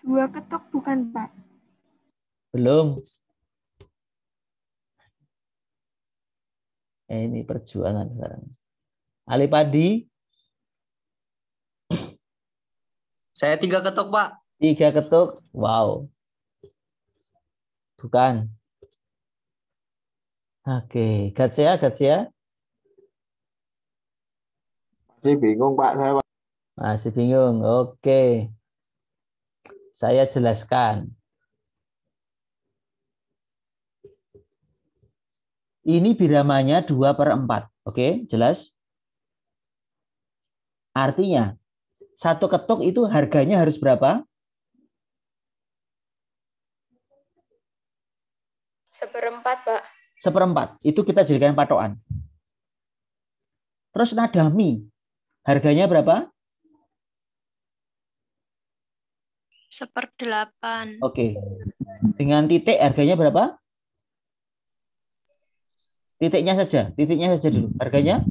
2 ketuk bukan, Pak? Belum. Ini perjuangan sekarang. Ali Padi? Saya 3 ketuk, Pak. 3 ketuk. Wow. Bukan. Oke. Gatsia. Masih bingung, Pak, saya, Pak. Masih bingung. Oke. Saya jelaskan. Ini biramanya 2/4. Oke, jelas? Artinya, satu ketuk itu harganya harus berapa? 1/4, Pak. 1/4. Itu kita jadikan patokan. Terus nada mi. Harganya berapa? 1/8. Oke. Dengan titik harganya berapa? Titiknya saja dulu. Harganya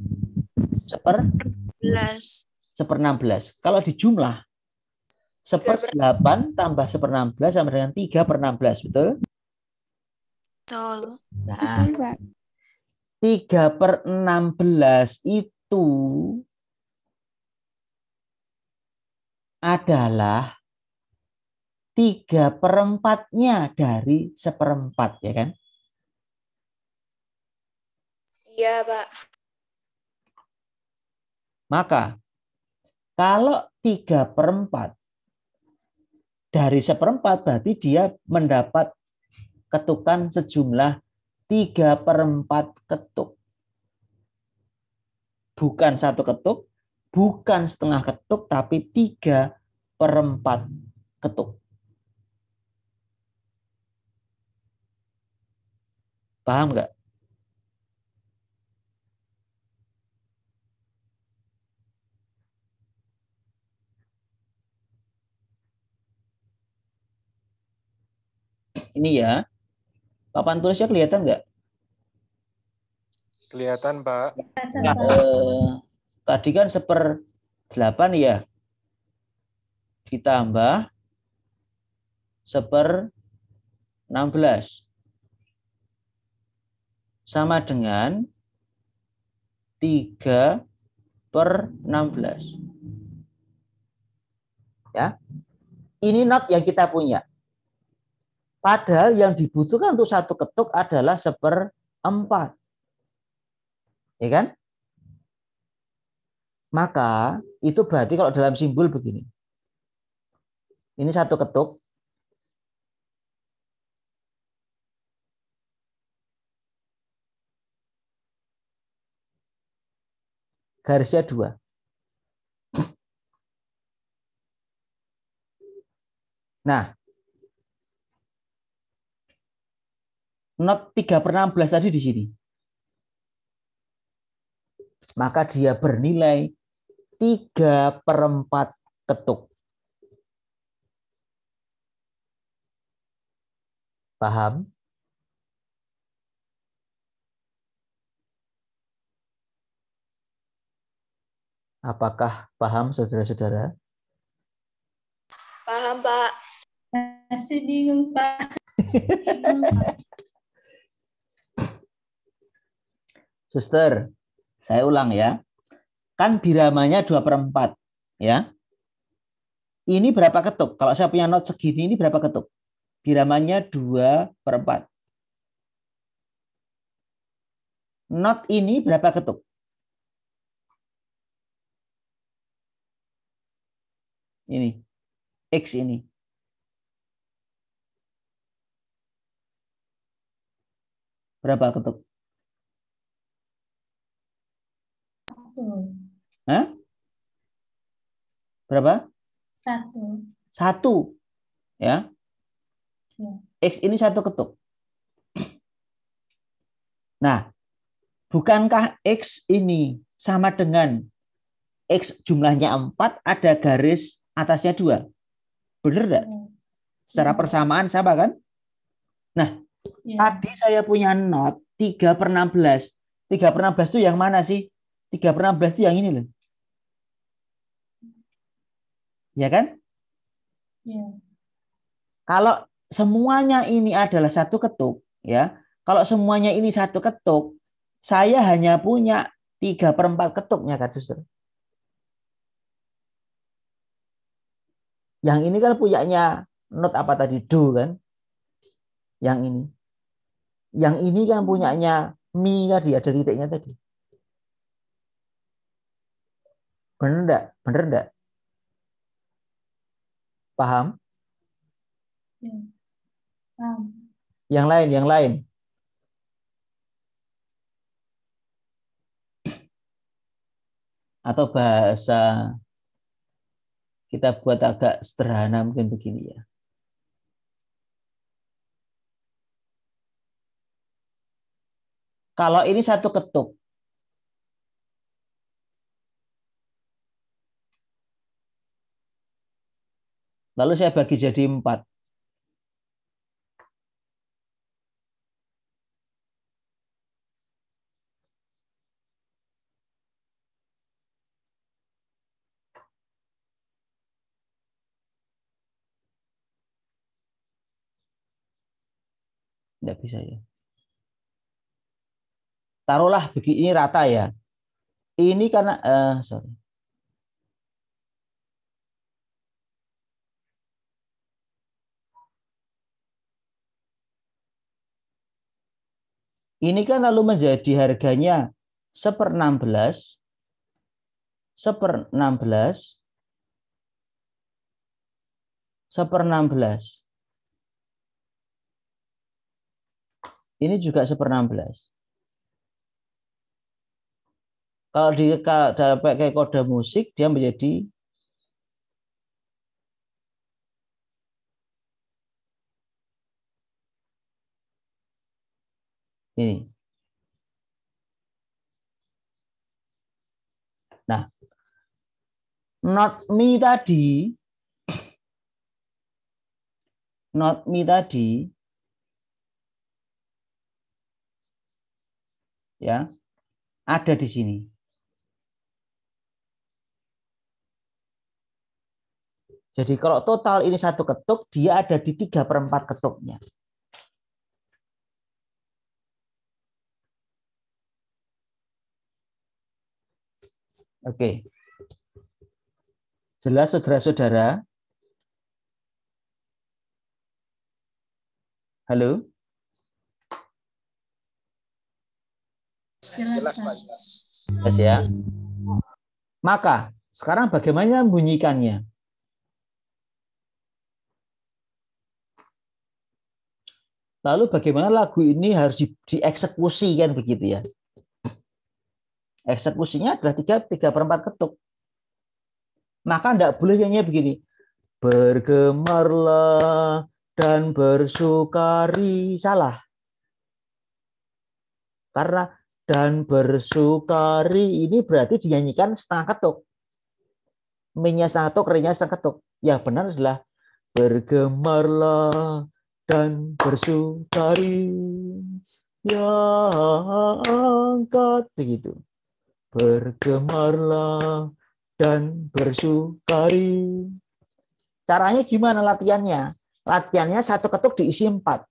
11. 1/16. Kalau di jumlah 1/8 tambah 1/16 sama dengan 3/16, betul? Betul. Nah, Betul, Pak. 3/16 itu adalah 3/4-nya dari 1/4, ya kan? Iya, Pak. Maka kalau 3/4 dari 1/4 berarti dia mendapat ketukan sejumlah 3/4 ketuk. Bukan 1 ketuk, bukan setengah ketuk, tapi 3/4 ketuk. Paham nggak? Ini ya. Papan tulisnya kelihatan nggak? Kelihatan, Pak. Nah, tadi kan 1/8 ya. Ditambah 1/16. Sama dengan 3/16. Ya. Ini not yang kita punya. Padahal yang dibutuhkan untuk satu ketuk adalah 1/4. Ya kan? Maka itu berarti kalau dalam simbol begini. Ini satu ketuk. Garisnya 2. Nah, not 3/16 tadi di sini. Maka dia bernilai 3/4 ketuk. Paham? Apakah paham, saudara-saudara? Paham, Pak. Masih bingung, Pak. Suster, saya ulang ya. Kan biramanya 2/4. Ya. Ini berapa ketuk? Kalau saya punya not segini, ini berapa ketuk? Biramanya 2/4. Not ini berapa ketuk? Ini. X ini. Berapa ketuk? Hah? Berapa? 1. 1. Ya. X ini 1 ketuk. Nah, bukankah X ini sama dengan X jumlahnya 4, ada garis atasnya 2? Benar enggak? Secara persamaan sama kan? Nah, tadi saya punya not 3/16. 3/16 itu yang mana sih? 3/16 itu yang ini loh. Ya kan? Ya. Kalau semuanya ini adalah 1 ketuk, ya. Kalau semuanya ini 1 ketuk, saya hanya punya 3/4 ketuknya kan, suster. Yang ini kan punyanya not apa tadi? Do kan? Yang ini. Yang ini kan punyanya mi tadi, ada titiknya tadi. Benar enggak? Benar enggak? Paham? Ya. Paham. Yang lain. Atau bahasa kita buat agak sederhana mungkin begini ya. Kalau ini 1 ketuk, lalu saya bagi jadi 4. Tidak bisa ya. Taruhlah begini rata ya. Ini karena sorry. Ini kan lalu menjadi harganya 1/16, 1/16, 1/16. Ini juga 1/16. Kalau pakai kode musik, dia menjadi ini. Nah, not me tadi ya ada di sini. Jadi kalau total ini 1 ketuk, dia ada di 3/4 ketuknya. Oke. Jelas saudara-saudara? Halo? Jelas, Pak. Jelas. Jelas ya. Maka sekarang bagaimana membunyikannya? Lalu bagaimana lagu ini harus dieksekusi kan begitu ya? Eksekusinya adalah 3/4 ketuk. Maka tidak boleh nyanyi begini. Bergemarlah dan bersukari. Salah. Karena dan bersukari ini berarti dinyanyikan setengah ketuk. Mi-nya setengah ketuk, re-nya setengah ketuk. Yang benar adalah bergemarlah dan bersukari. Ya angkat begitu. Bergemarlah dan bersukari. Caranya gimana latihannya? Latihannya 1 ketuk diisi 4.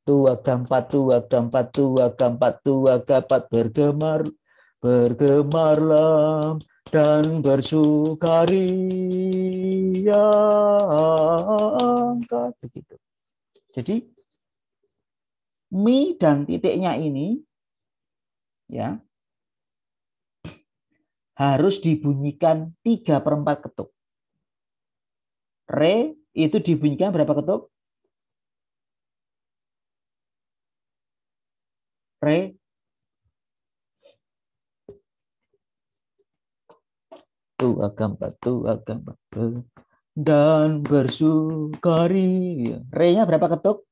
2 4 2 4 2 4 2 4 bergemarlah dan bersukari ya angkat begitu. Jadi mi dan titiknya ini ya harus dibunyikan 3/4 ketuk. Re itu dibunyikan berapa ketuk? Re. Tu agam dan bersukari. Re-nya berapa ketuk?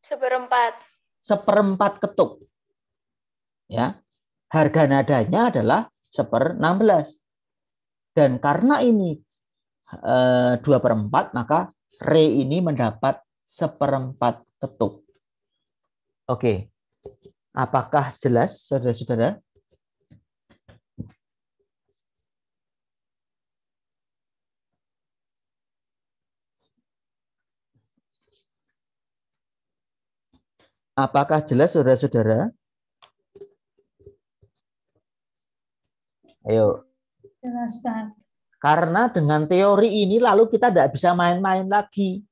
1/4. 1/4 ketuk. Ya. Harga nadanya adalah 1/16. Dan karena ini 2/4, maka re ini mendapat 1/4 ketuk. Oke. Apakah jelas, saudara-saudara? Apakah jelas, saudara-saudara? Ayo. Jelas, Pak. Karena dengan teori ini lalu kita tidak bisa main-main lagi.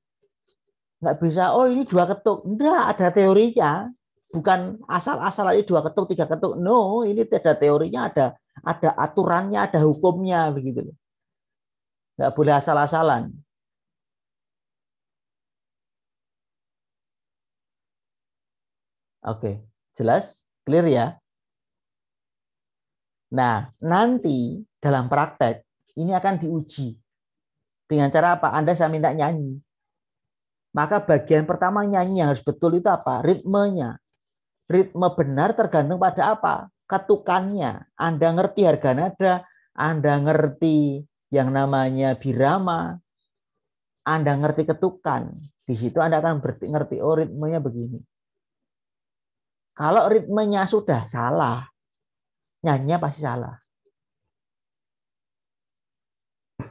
Nggak bisa, oh ini 2 ketuk. Enggak, ada teorinya. Bukan asal-asal aja 2 ketuk, 3 ketuk. No, ini ada teorinya, ada aturannya, ada hukumnya. Begitu. Nggak boleh asal-asalan. Oke, jelas? Clear ya? Nah, nanti dalam praktek ini akan diuji. Dengan cara apa? Anda saya minta nyanyi. Maka bagian pertama nyanyi yang harus betul itu apa? Ritmenya. Ritme benar tergantung pada apa? Ketukannya. Anda ngerti harga nada, Anda ngerti yang namanya birama, Anda ngerti ketukan. Di situ Anda akan ngerti, oh ritmenya begini. Kalau ritmenya sudah salah, nyanyinya pasti salah.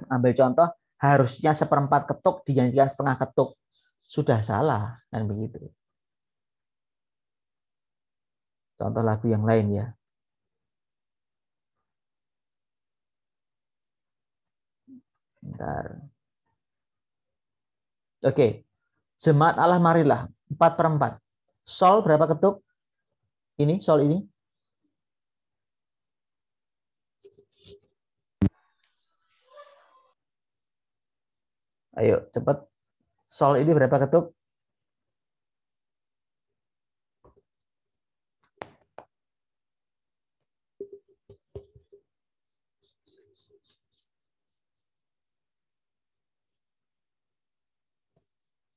Ambil contoh, harusnya 1/4 ketuk dinyanyikan setengah ketuk. Sudah salah, kan begitu. Contoh lagu yang lain ya. Bentar. Oke. Jemaat Allah marilah. 4/4. Sol berapa ketuk? Ini, sol ini. Ayo, cepat. Sol ini berapa ketuk?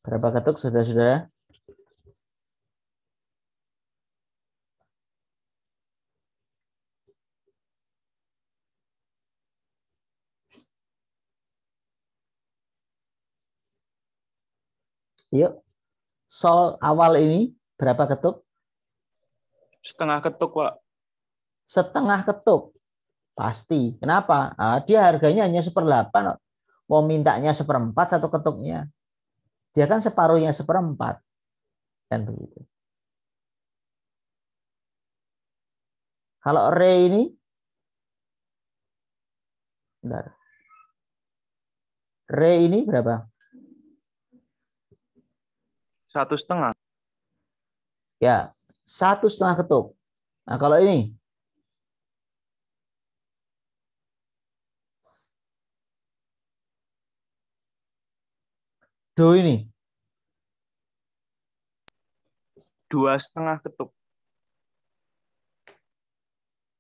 Berapa ketuk, saudara-saudara? Yuk. Sol awal ini berapa ketuk? Setengah ketuk, Pak. Setengah ketuk. Pasti. Kenapa? Nah, dia harganya hanya 1/8. Mau mintanya 1/4 satu ketuknya. Dia kan separuhnya 1/4. Kan begitu. Kalau re ini, bentar. Re ini berapa? 1,5. Ya, 1,5 ketuk. Nah, kalau ini, do ini, 2,5 ketuk.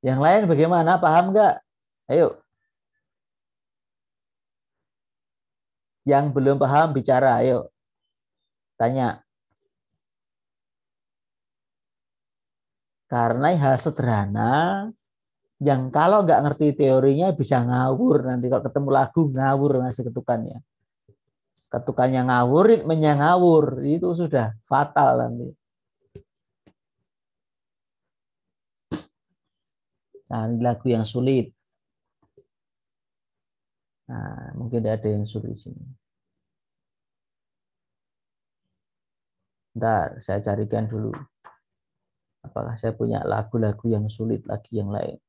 yang lain bagaimana? Paham nggak? Ayo. Yang belum paham bicara, ayo. Tanya. Karena hal sederhana yang kalau nggak ngerti teorinya bisa ngawur. Nanti kalau ketemu lagu ngawur ngasih ketukannya. Ketukannya ngawur, ritmenya ngawur. Itu sudah fatal nanti. Nah, ini lagu yang sulit. Nah, mungkin ada yang sulit di sini. Bentar, saya carikan dulu. Apakah saya punya lagu-lagu yang sulit lagi yang lain?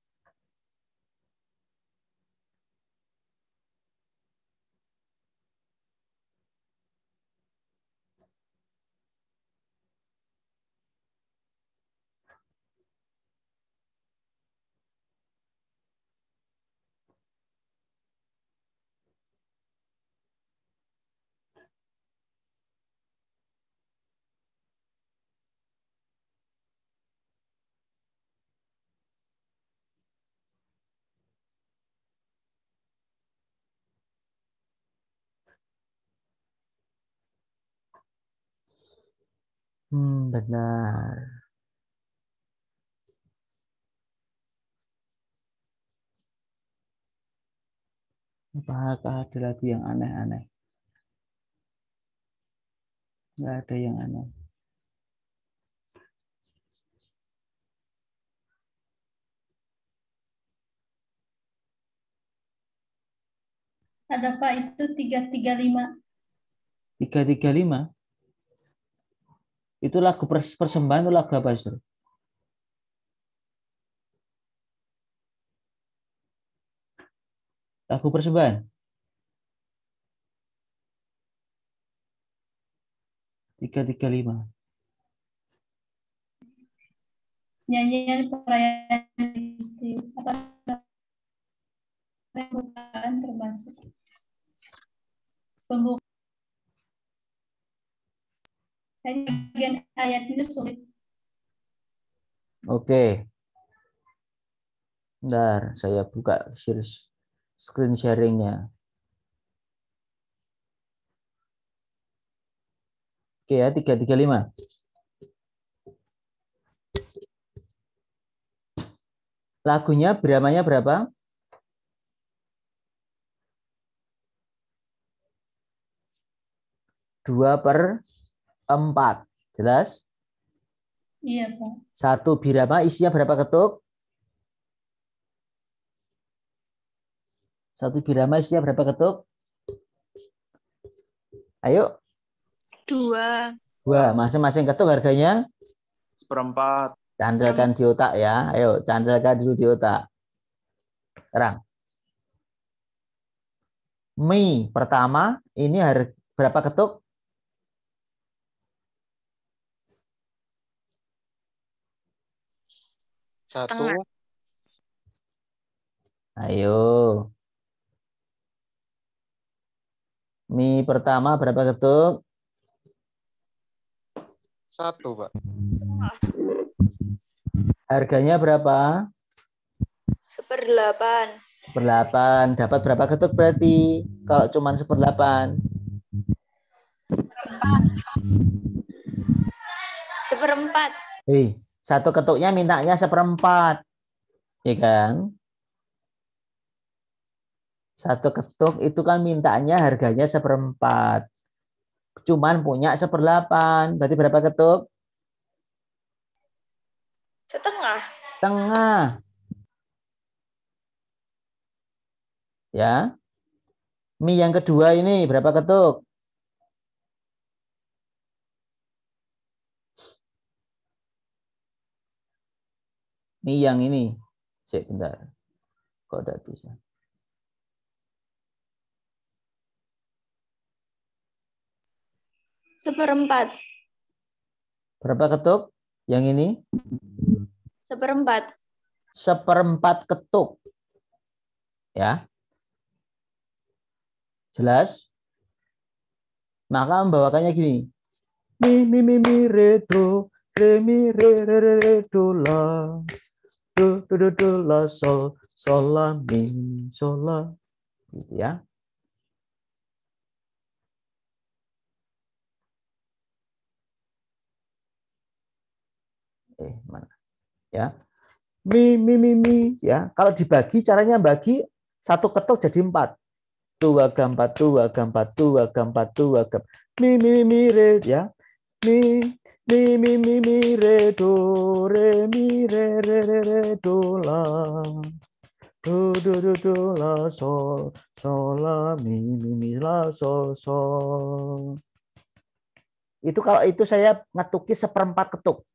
Benar. Apakah ada lagu yang aneh-aneh? Nggak ada yang aneh. Ada Pak, itu 335. 335? Itu lagu persembahan atau lagu apa, Ustaz? Lagu persembahan? 335. Nyanyian perayaan istri. Apa pembukaan termasuk? Pembukaan. Bagian ayat ini sulit. Oke. Bentar, saya buka screen sharing-nya. Oke ya, 335. Lagunya biramanya berapa? 2/4. Jelas? Iya, Pak. 1 birama isinya berapa ketuk? 1 birama isinya berapa ketuk? Ayo. 2. 2. Masing-masing ketuk harganya? 1/4. Candelkan di otak ya. Ayo, candelkan dulu di otak. Sekarang. Mi pertama, ini berapa ketuk? 1. Ayo. Mi pertama berapa ketuk? 1, Pak. Harganya berapa? 1/8. 1/8. Dapat berapa ketuk berarti? Kalau cuma 1/8. 1/4. Hei, 1 ketuknya mintanya 1/4. Ya kan? 1 ketuk itu kan mintanya harganya 1/4. Cuman punya 1/8. Berarti berapa ketuk? 1/2. Tengah. Ya. Mi yang kedua ini berapa ketuk? Mi yang ini. Sebentar. Kok tidak bisa? Seperempat. Berapa ketuk? Yang ini? Seperempat. Seperempat ketuk. Ya. Jelas? Maka membawakannya gini. Mi, re, do, re, mi, re, do, la. Do, la, sol, la, mi, sol, la. Gitu ya. Mana? Ya. Mi, ya. Kalau dibagi, caranya bagi satu ketuk jadi 4. 2 gampat 2 gampat 2 gampat 2 gampat mi re ya. Mi re do re mi re do la do la sol la mi la sol. Itu kalau itu saya ngatuki seperempat ketuk.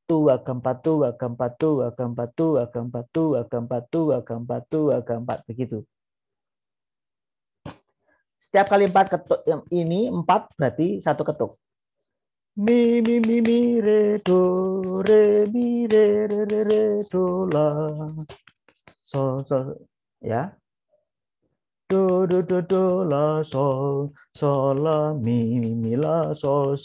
2 gampat 2 gampat 2 gampat 2 gampat 2 gampat 2 gampat 2 gampat begitu. Setiap kali 4 ketuk ini 4 berarti 1 ketuk. Mi re do re mi re do la sol ya. Do la sol la mi la sol.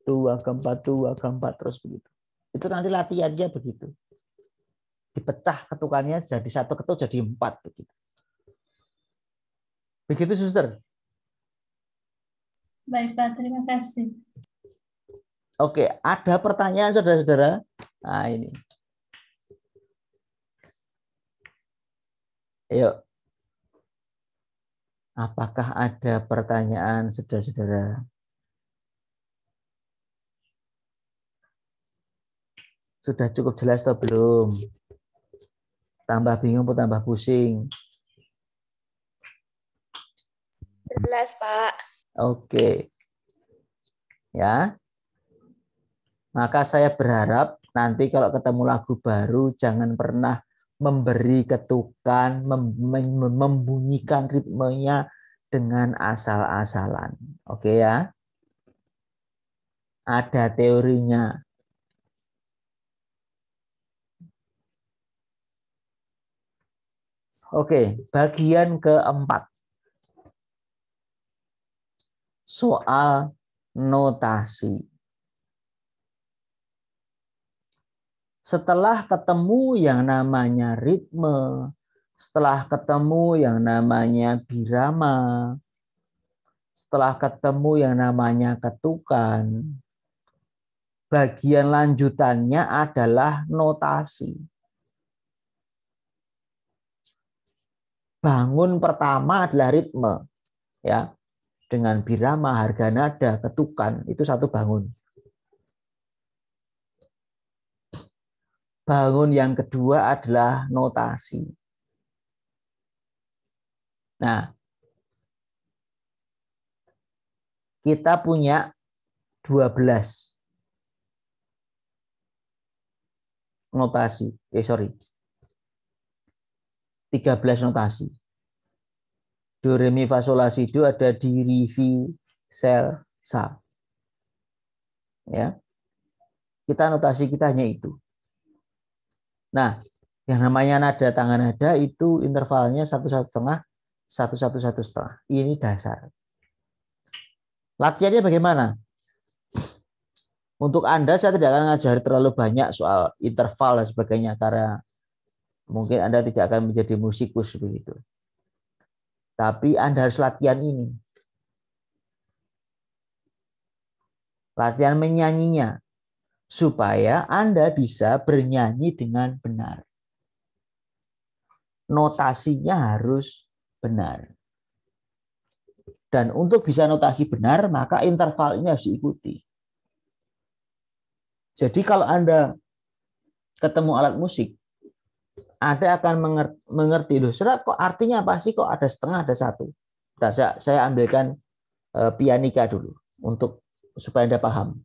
2 gampat 2 gampat terus begitu. Itu nanti latihannya begitu. Dipecah ketukannya jadi 1 ketuk jadi 4 begitu. Begitu, Suster. Baik, Pak. Terima kasih. Oke, ada pertanyaan, saudara-saudara? Nah, ini. Ayo. Apakah ada pertanyaan, saudara-saudara? Sudah cukup jelas atau belum? Tambah bingung atau tambah pusing? Jelas, Pak. Oke. Ya. Maka saya berharap nanti kalau ketemu lagu baru jangan pernah memberi ketukan, membunyikan ritmenya dengan asal-asalan. Oke ya. Ada teorinya. Oke, bagian keempat. Soal notasi. Setelah ketemu yang namanya ritme, setelah ketemu yang namanya birama, setelah ketemu yang namanya ketukan, bagian lanjutannya adalah notasi. Bangun pertama adalah ritme, ya, dengan birama, harga nada, ketukan, itu satu bangun. Bangun yang kedua adalah notasi. Nah, kita punya 12 notasi. 13 notasi. Do, re, mi, fa, sol, la, si, do ada di, ri, fi, sel, sa. Ya. Kita notasi kita hanya itu. Nah, yang namanya nada tangan nada itu intervalnya 1,5, 1,1,1,5. Ini dasar. Latihannya bagaimana? Untuk Anda saya tidak akan ngajari terlalu banyak soal interval dan sebagainya karena mungkin Anda tidak akan menjadi musikus begitu. Tapi Anda harus latihan ini. Latihan menyanyinya. Supaya Anda bisa bernyanyi dengan benar. Notasinya harus benar. Dan untuk bisa notasi benar, maka interval ini harus diikuti. Jadi kalau Anda ketemu alat musik, Anda akan mengerti, loh, kok artinya apa sih, kok ada setengah, ada satu. Bentar, saya ambilkan pianika dulu untuk supaya Anda paham.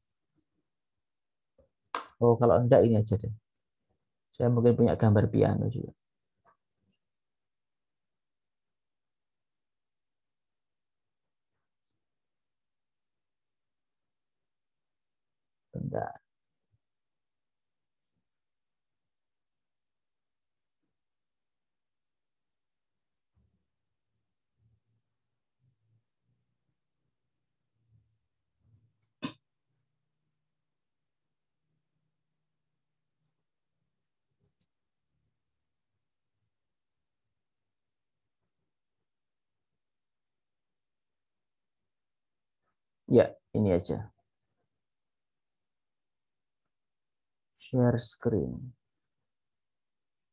Oh, kalau enggak ini aja deh. Saya mungkin punya gambar piano juga. Bentar. Ya, ini aja. Share screen.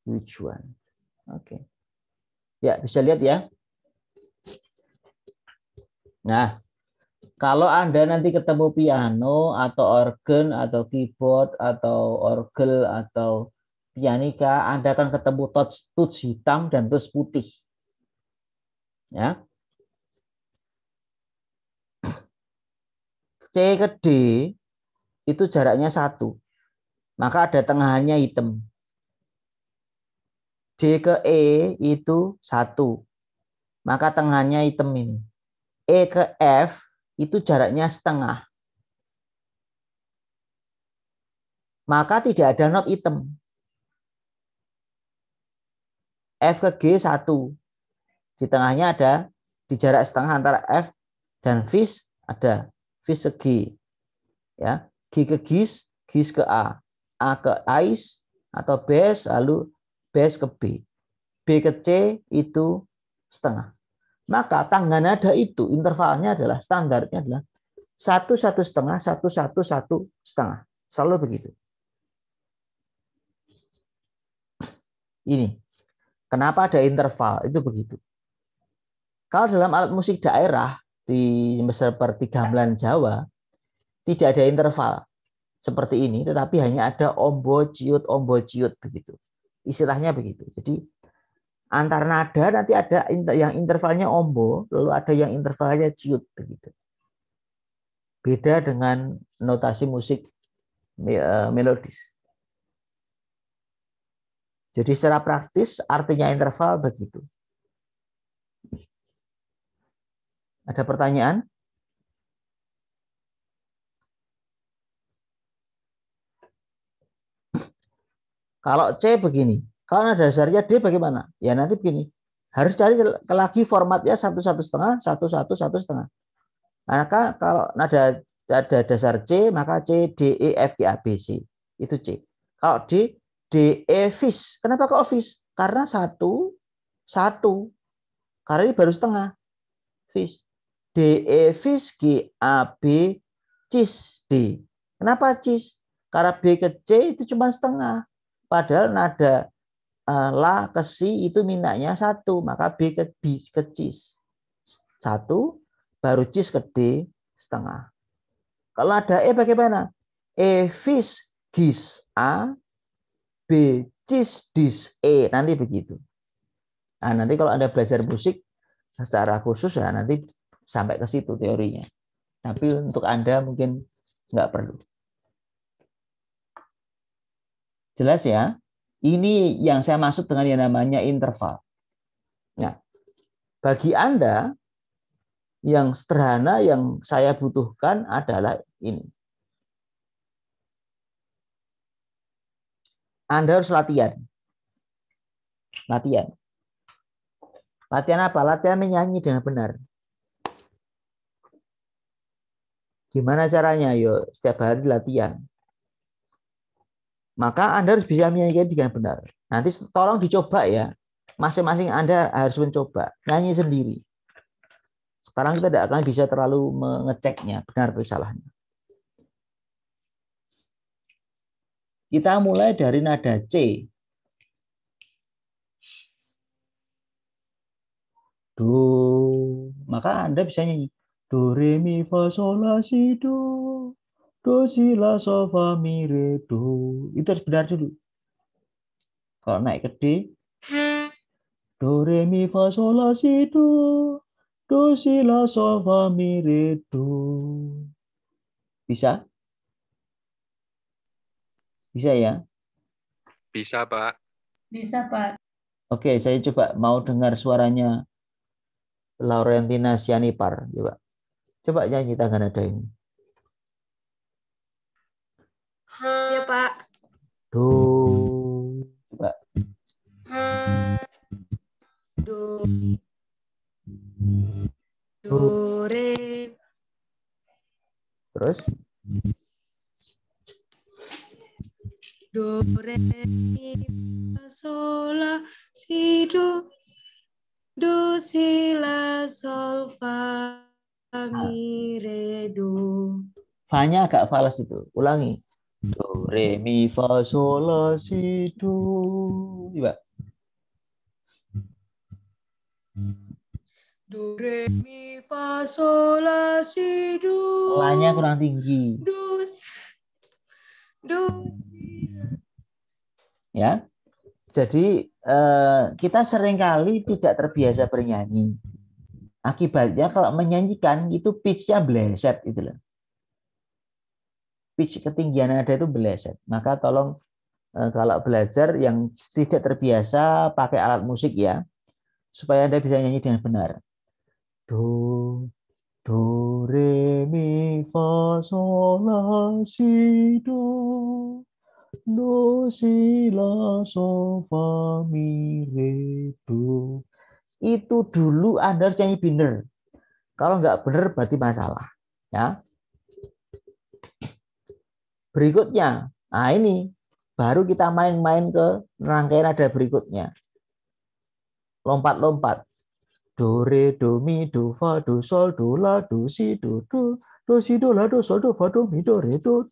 Which one? Oke. Ya, bisa lihat ya. Nah, kalau Anda nanti ketemu piano atau organ atau keyboard atau orgel atau pianika, Anda akan ketemu tuts hitam dan tuts putih. Ya. C ke D itu jaraknya 1. Maka ada tengahnya hitam. D ke E itu 1. Maka tengahnya hitam ini. E ke F itu jaraknya setengah. Maka tidak ada not hitam. F ke G 1. Di tengahnya ada, di jarak setengah antara F dan Fis ada. Fis ke G. Ya. G ke Gis, Gis ke A ke Ais atau Bes, lalu Bes ke B. B ke C itu setengah. Maka tangga nada itu intervalnya adalah, standarnya adalah 1, 1 setengah, 1, 1, 1 setengah. Selalu begitu. Ini. Kenapa ada interval? Itu begitu. Kalau dalam alat musik daerah di seperti gamelan Jawa, tidak ada interval seperti ini, tetapi hanya ada ombo ciut begitu. Istilahnya begitu. Jadi antar nada nanti ada yang intervalnya ombo, lalu ada yang intervalnya ciut begitu. Beda dengan notasi musik melodis. Jadi secara praktis artinya interval begitu. Ada pertanyaan? Kalau C begini, kalau nada dasarnya D bagaimana? Ya nanti begini, harus cari lagi formatnya 1, 1 setengah, 1, 1, 1 setengah. Maka kalau nada dasar C, maka C, D, E, F, G, A, B, C. Itu C. Kalau D, D, E, Fis. Kenapa kok Fis? Karena 1, 1. Karena ini baru setengah. Fis. D, E, Fis, G, A, B, Cis, D. Kenapa Cis? Karena B ke C itu cuma setengah. Padahal nada La ke Si itu mintanya 1. Maka B ke Cis. 1, baru Cis ke D setengah. Kalau ada E bagaimana? E, Fis, Gis, A, B, Cis, Dis, E. Nanti begitu. Nah, nanti kalau Anda belajar musik secara khusus ya nanti sampai ke situ teorinya. Tapi untuk Anda mungkin nggak perlu. Jelas ya? Ini yang saya maksud dengan yang namanya interval. Nah, bagi Anda yang sederhana yang saya butuhkan adalah ini. Anda harus latihan. Latihan. Latihan apa? Latihan menyanyi dengan benar. Gimana caranya? Yo, setiap hari latihan. Maka Anda harus bisa menyanyikan dengan benar. Nanti tolong dicoba ya. Masing-masing Anda harus mencoba. Nyanyi sendiri. Sekarang kita tidak akan bisa terlalu mengeceknya. Benar atau salahnya. Kita mulai dari nada C. Do. Maka Anda bisa nyanyi. Do, re, mi, fa, sol, la, si, do. Do, si, la, so, fa, mi, re, do. Itu harus benar dulu. Kalau naik ke D, do re mi fa sol la si do si la sol fa mi re do. Bisa? Bisa ya? Bisa, Pak. Bisa, Pak. Oke, saya coba mau dengar suaranya Laurentina Sianipar. Coba nyanyi tangan nada ini. Ya, Pak. Do. Coba. Do, do, re, Terus? do, re, mi, fa, sol, la, si, do, si, la, sol, fa, mi, re, do. Fa-nya agak fals itu. Ulangi. Do, re, mi, fa, sol, la, si, do. Coba. Do, re, mi, fa, sol, la, si, do. La-nya kurang tinggi. Do, si, la. Ya. Jadi kita seringkali tidak terbiasa bernyanyi. Akibatnya kalau menyanyikan itu pitch-nya bleset itu loh. Pitch ketinggian nada itu bleset. Maka tolong kalau belajar yang tidak terbiasa pakai alat musik ya, supaya Anda bisa nyanyi dengan benar. Do, do, re, mi, fa, sol, la, si, do, si, la, sol, fa, mi, re, do. Itu dulu Anda harus nyanyi benar. Kalau nggak benar berarti masalah. Ya. Berikutnya, nah ini baru kita main-main ke rangkaian nada berikutnya. Lompat-lompat. Do, re, do, mi, do, fa, do, sol, do, la, do, si, do, si, do, la, do, sol, do, fa, do, mi, do, re, do,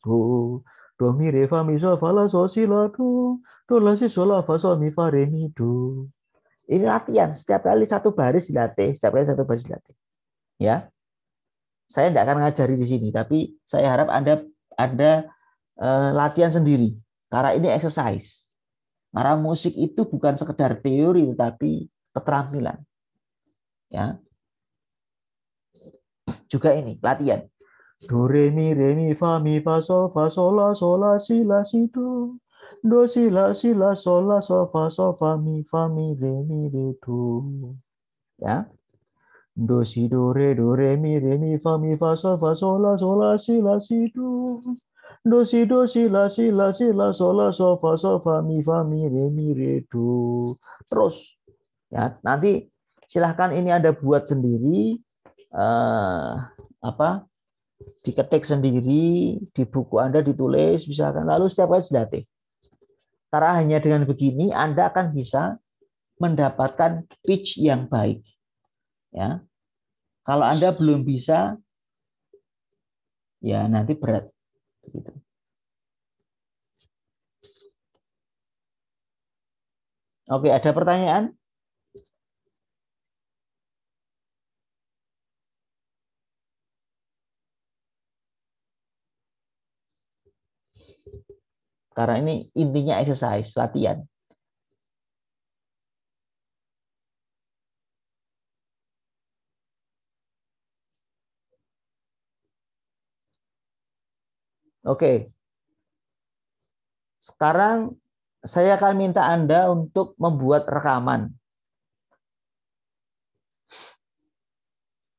mi, re, fa, mi, sol, fa, la, sol, si, la, do, la, si, sol, la, fa, sol, mi, fa, re, mi, do. Ini latihan, setiap kali satu baris dilatih, setiap kali satu baris dilatih. Ya. Saya tidak akan ngajari di sini, tapi saya harap Anda latihan sendiri. Karena ini exercise. Karena musik itu bukan sekedar teori, tetapi keterampilan. Ya. Juga ini latihan. Do, re, mi, fa, la, si, do, si, la, sol, fa, mi, re, do. Ya. Do, si, do, re, mi, fa, la, si, do, si, la, sol, fa, mi, re, do. Terus, ya nanti silahkan ini Anda buat sendiri, diketik sendiri di buku Anda, ditulis misalkan, lalu setiap kali dilatih. Karena hanya dengan begini Anda akan bisa mendapatkan pitch yang baik. Ya, kalau Anda belum bisa, ya nanti berat. Gitu. Oke, ada pertanyaan? Karena ini intinya exercise, latihan. Oke. Sekarang saya akan minta Anda untuk membuat rekaman.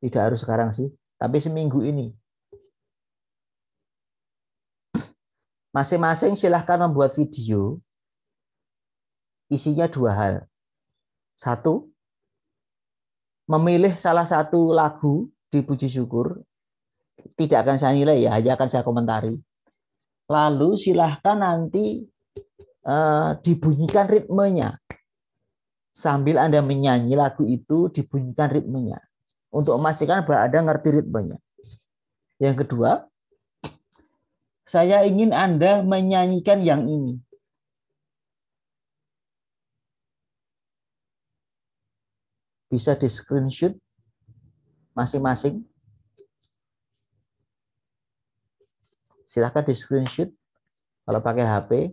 Tidak harus sekarang sih, tapi seminggu ini. Masing-masing silahkan membuat video. Isinya dua hal. Satu, memilih salah satu lagu di Puji Syukur. Tidak akan saya nilai ya, hanya akan saya komentari. Lalu silahkan nanti dibunyikan ritmenya. Sambil Anda menyanyi lagu itu, dibunyikan ritmenya. Untuk memastikan bahwa Anda ngerti ritmenya. Yang kedua, saya ingin Anda menyanyikan yang ini. Bisa di screenshot masing-masing. Silahkan di screenshot kalau pakai HP.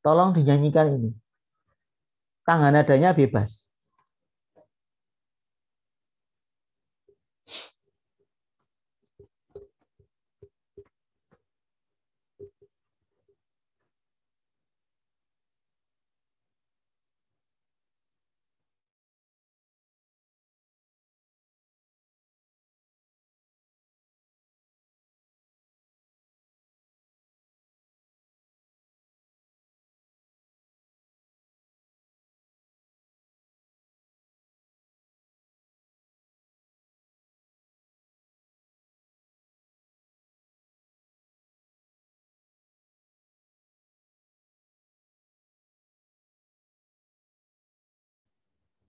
Tolong dinyanyikan ini. Tangga nadanya bebas.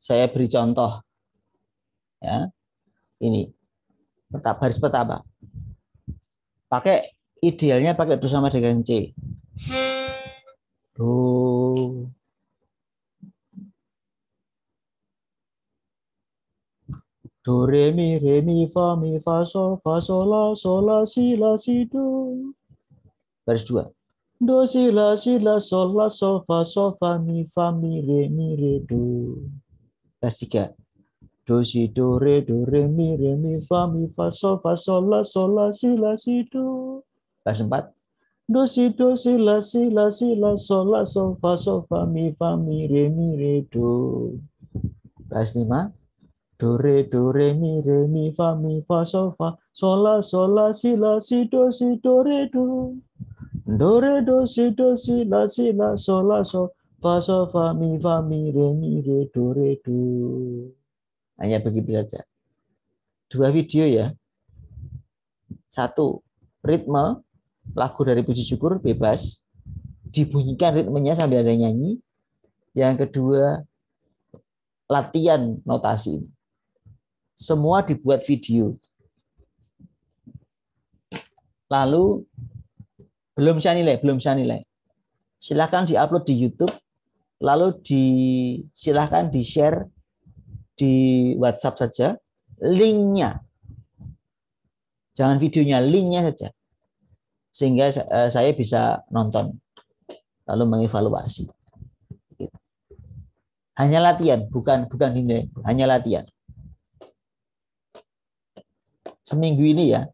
Saya beri contoh. Ya. Ini. Baris pertama. Idealnya pakai do sama dengan C. Do. Do, re, mi, fa, sol, la, si, do. Baris 2. Do, si, la, sol, fa, mi, re, do. Baris 3. Do, si, do, re, mi, fa, sol, la, si, do. Baris 4. Do, si, la, sol, fa, mi, re, do. Baris 5. Do, re, mi, fa, sol, la, si, do, re, do. Do, re, do, si, la, sol, fa, mi, re, do, re, do. Hanya begitu saja. 2 video ya. 1, ritme, lagu dari Puji Syukur, bebas. Dibunyikan ritmenya sambil ada nyanyi. Yang kedua, latihan notasi. Semua dibuat video. Lalu belum saya nilai. Silahkan diupload di YouTube, lalu silahkan di-share di WhatsApp saja, linknya. Jangan videonya, linknya saja. Sehingga saya bisa nonton, lalu mengevaluasi. Hanya latihan, bukan dinilai, hanya latihan. Seminggu ini ya.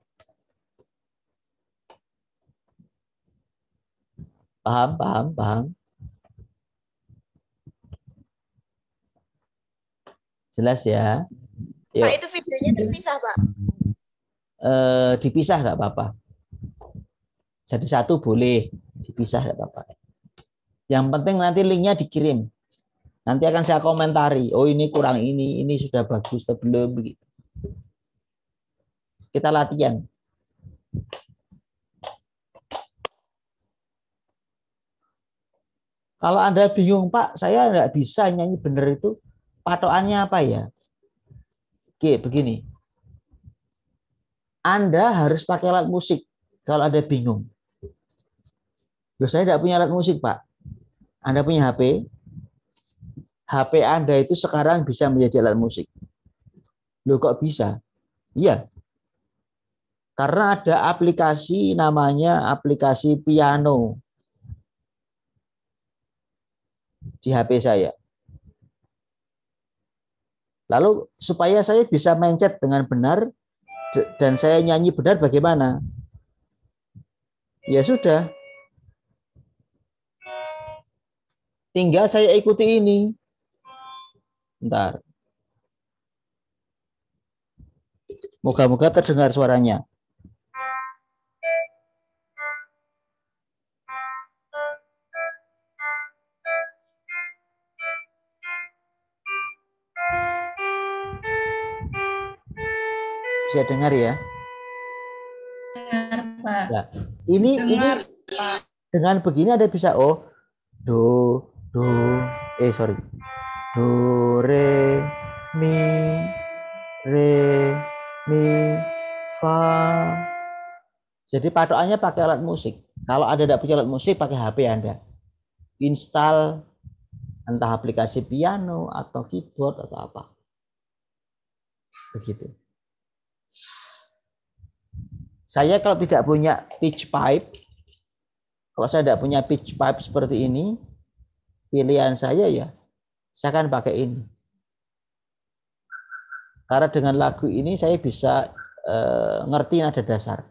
Paham. Jelas ya. Yuk. Pak, itu videonya terpisah, Pak. Dipisah nggak apa-apa. Jadi satu boleh, dipisah nggak apa-apa. Yang penting nanti linknya dikirim. Nanti akan saya komentari. Oh ini kurang ini sudah bagus sebelum begitu. Kita latihan. Kalau Anda bingung, Pak, saya nggak bisa nyanyi benar itu, patokannya apa ya? Oke, begini. Anda harus pakai alat musik kalau Anda bingung. Loh, saya tidak punya alat musik, Pak. Anda punya HP? HP Anda itu sekarang bisa menjadi alat musik. Loh, kok bisa? Iya. Karena ada aplikasi namanya aplikasi piano di HP saya. Lalu supaya saya bisa mencet dengan benar dan saya nyanyi benar bagaimana? Ya sudah. Tinggal saya ikuti ini. Bentar. Moga-moga terdengar suaranya. Bisa dengar ya? Dengar, Pak. Nah, ini Pak. dengan begini Anda bisa do, re, mi, fa. Jadi patokannya pakai alat musik. Kalau Anda tidak punya alat musik, pakai HP Anda. Install entah aplikasi piano atau keyboard atau apa. Begitu. Saya kalau tidak punya pitch pipe, kalau saya tidak punya pitch pipe seperti ini, pilihan saya ya saya akan pakai ini. Karena dengan lagu ini saya bisa ngerti nada dasar.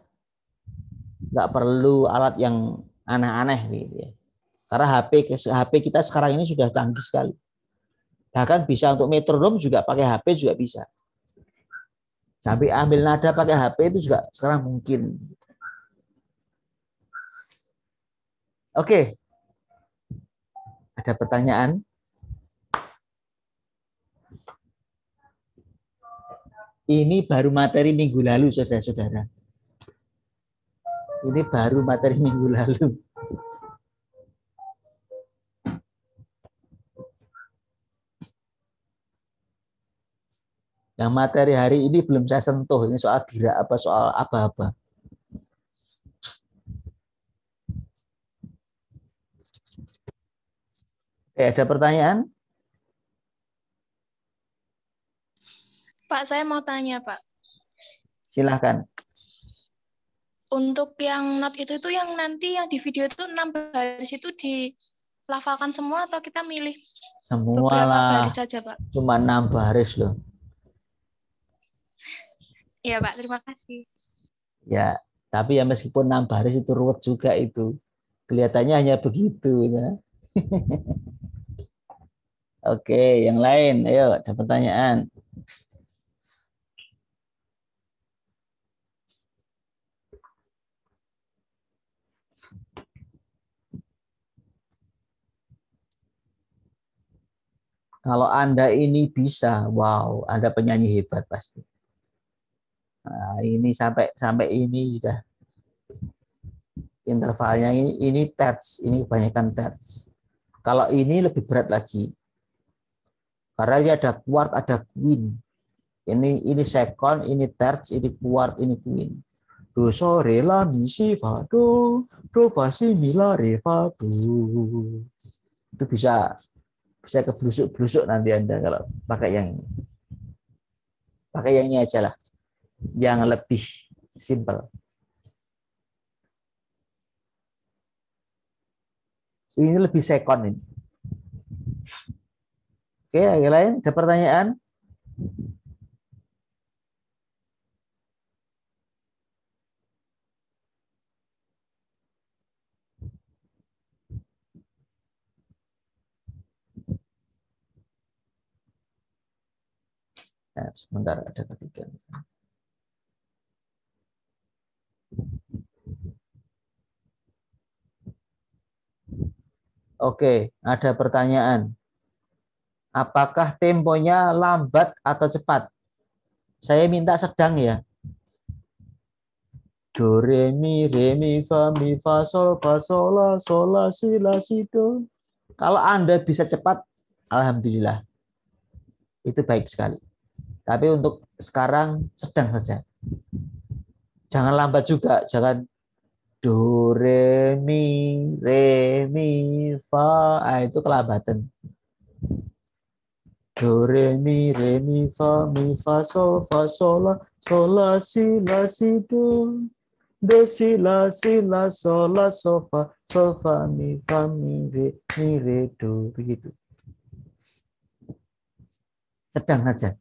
Nggak perlu alat yang aneh-aneh gitu ya. Karena HP kita sekarang ini sudah canggih sekali. Bahkan bisa untuk metronom juga pakai HP juga bisa. Sampai ambil nada pakai HP itu juga sekarang mungkin. Oke. Ada pertanyaan? Ini baru materi minggu lalu, saudara-saudara. Ini baru materi minggu lalu. Yang materi hari ini belum saya sentuh. Ini soal bira apa soal apa-apa. Oke, ada pertanyaan? Pak, saya mau tanya, Pak. Silahkan. Untuk yang not itu yang nanti yang di video itu 6 baris itu dilafalkan semua atau kita milih Semua beberapa lah. baris saja, Pak? Cuma 6 baris loh. Iya, Pak. Terima kasih. Ya, tapi ya meskipun 6 baris itu ruwet juga itu. Kelihatannya hanya begitu ya. Oke, yang lain. Ayo, ada pertanyaan. Kalau Anda ini bisa, wow, Anda penyanyi hebat pasti. Nah, ini sampai ini sudah intervalnya ini terts, ini kebanyakan terts. Kalau ini lebih berat lagi. Karena dia ada quart, ada queen. Ini second, ini terts, ini quart, ini queen. Do so re la mi si fa do fa si mi la re fa do. Itu bisa keblusuk-blusuk nanti Anda kalau pakai yang ini. Pakai yang ini aja lah. Yang lebih simple. Ini lebih second ini. Oke, yang lain ada pertanyaan? Nah, sebentar ada ketiga. Oke, ada pertanyaan. Apakah temponya lambat atau cepat? Saya minta sedang ya. Do, re, mi, fa, sol, la, si, do. Kalau Anda bisa cepat, alhamdulillah. Itu baik sekali. Tapi untuk sekarang sedang saja. Jangan lambat juga, jangan do, re, mi, fa. Itu kelambatan. Do, re, mi, fa, sol, la, si, do. Do, si, la, sol, fa, mi, re, do. Begitu. Sedang saja.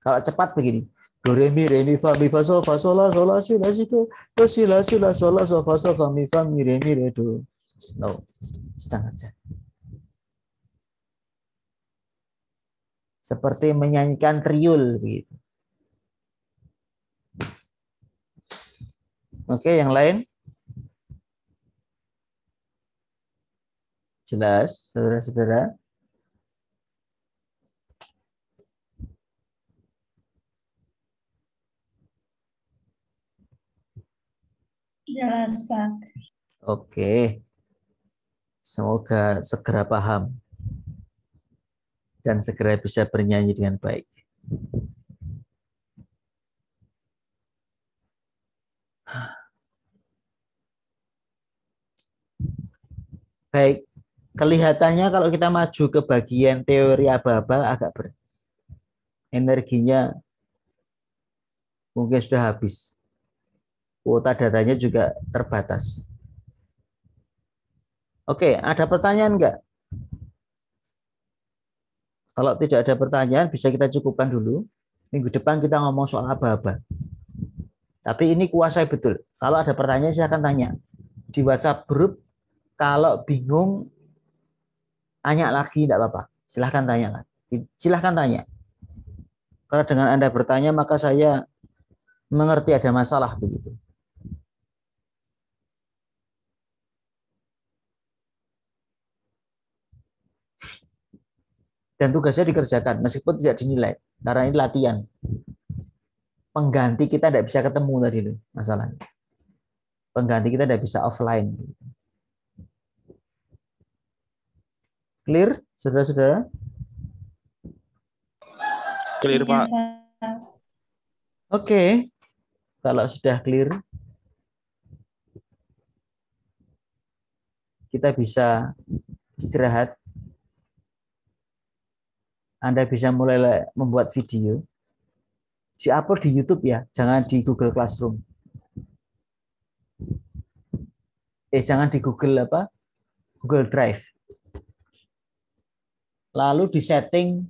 Kalau cepat begini. Do, re, mi, fa, sol, la, si, do. Do, si, la, sol, fa, mi, re, do. No. Sedang saja. Seperti menyanyikan triul begitu. Oke, yang lain? Jelas, saudara-saudara? Jelas, Pak. Oke. Semoga segera paham. Dan segera bisa bernyanyi dengan baik. Baik, kelihatannya kalau kita maju ke bagian teori aba-aba agak berat. Energinya mungkin sudah habis. Kuota datanya juga terbatas. Oke, ada pertanyaan enggak? Kalau tidak ada pertanyaan, bisa kita cukupkan dulu. Minggu depan kita ngomong soal aba-aba. Tapi ini kuasai betul. Kalau ada pertanyaan, silakan tanya. Di WhatsApp grup, kalau bingung, tanya lagi, tidak apa-apa. Silahkan tanya. Silahkan tanya. Karena dengan Anda bertanya, maka saya mengerti ada masalah begitu. Dan tugasnya dikerjakan, meskipun tidak dinilai. Karena ini latihan. Pengganti kita tidak bisa ketemu tadi loh, masalahnya. Pengganti kita tidak bisa offline. Clear, saudara-saudara? Clear, Pak. Oke. Kalau sudah clear, kita bisa istirahat. Anda bisa mulai membuat video. Di-upload di YouTube ya, jangan di Google Classroom. Jangan di Google apa? Google Drive. Lalu di setting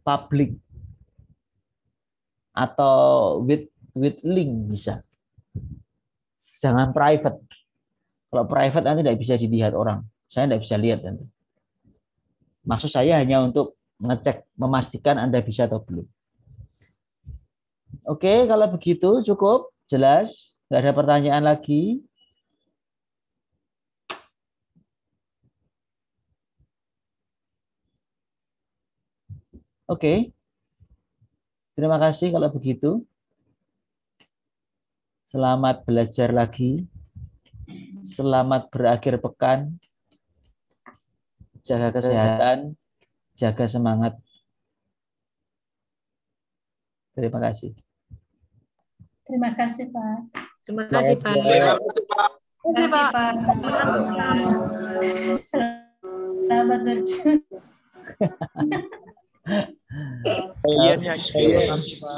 public atau with link bisa. Jangan private. Kalau private nanti tidak bisa dilihat orang. Saya tidak bisa lihat nanti. Maksud saya hanya untuk ngecek, memastikan Anda bisa atau belum. Oke, kalau begitu cukup, jelas, nggak ada pertanyaan lagi. Oke, terima kasih kalau begitu. Selamat belajar lagi. Selamat berakhir pekan. Jaga kesehatan, jaga semangat. Terima kasih. Terima kasih, Pak. Terima kasih, Pak. Terima kasih, Pak. Terima kasih, Pak. Selamat berjuang. Terima kasih, Pak.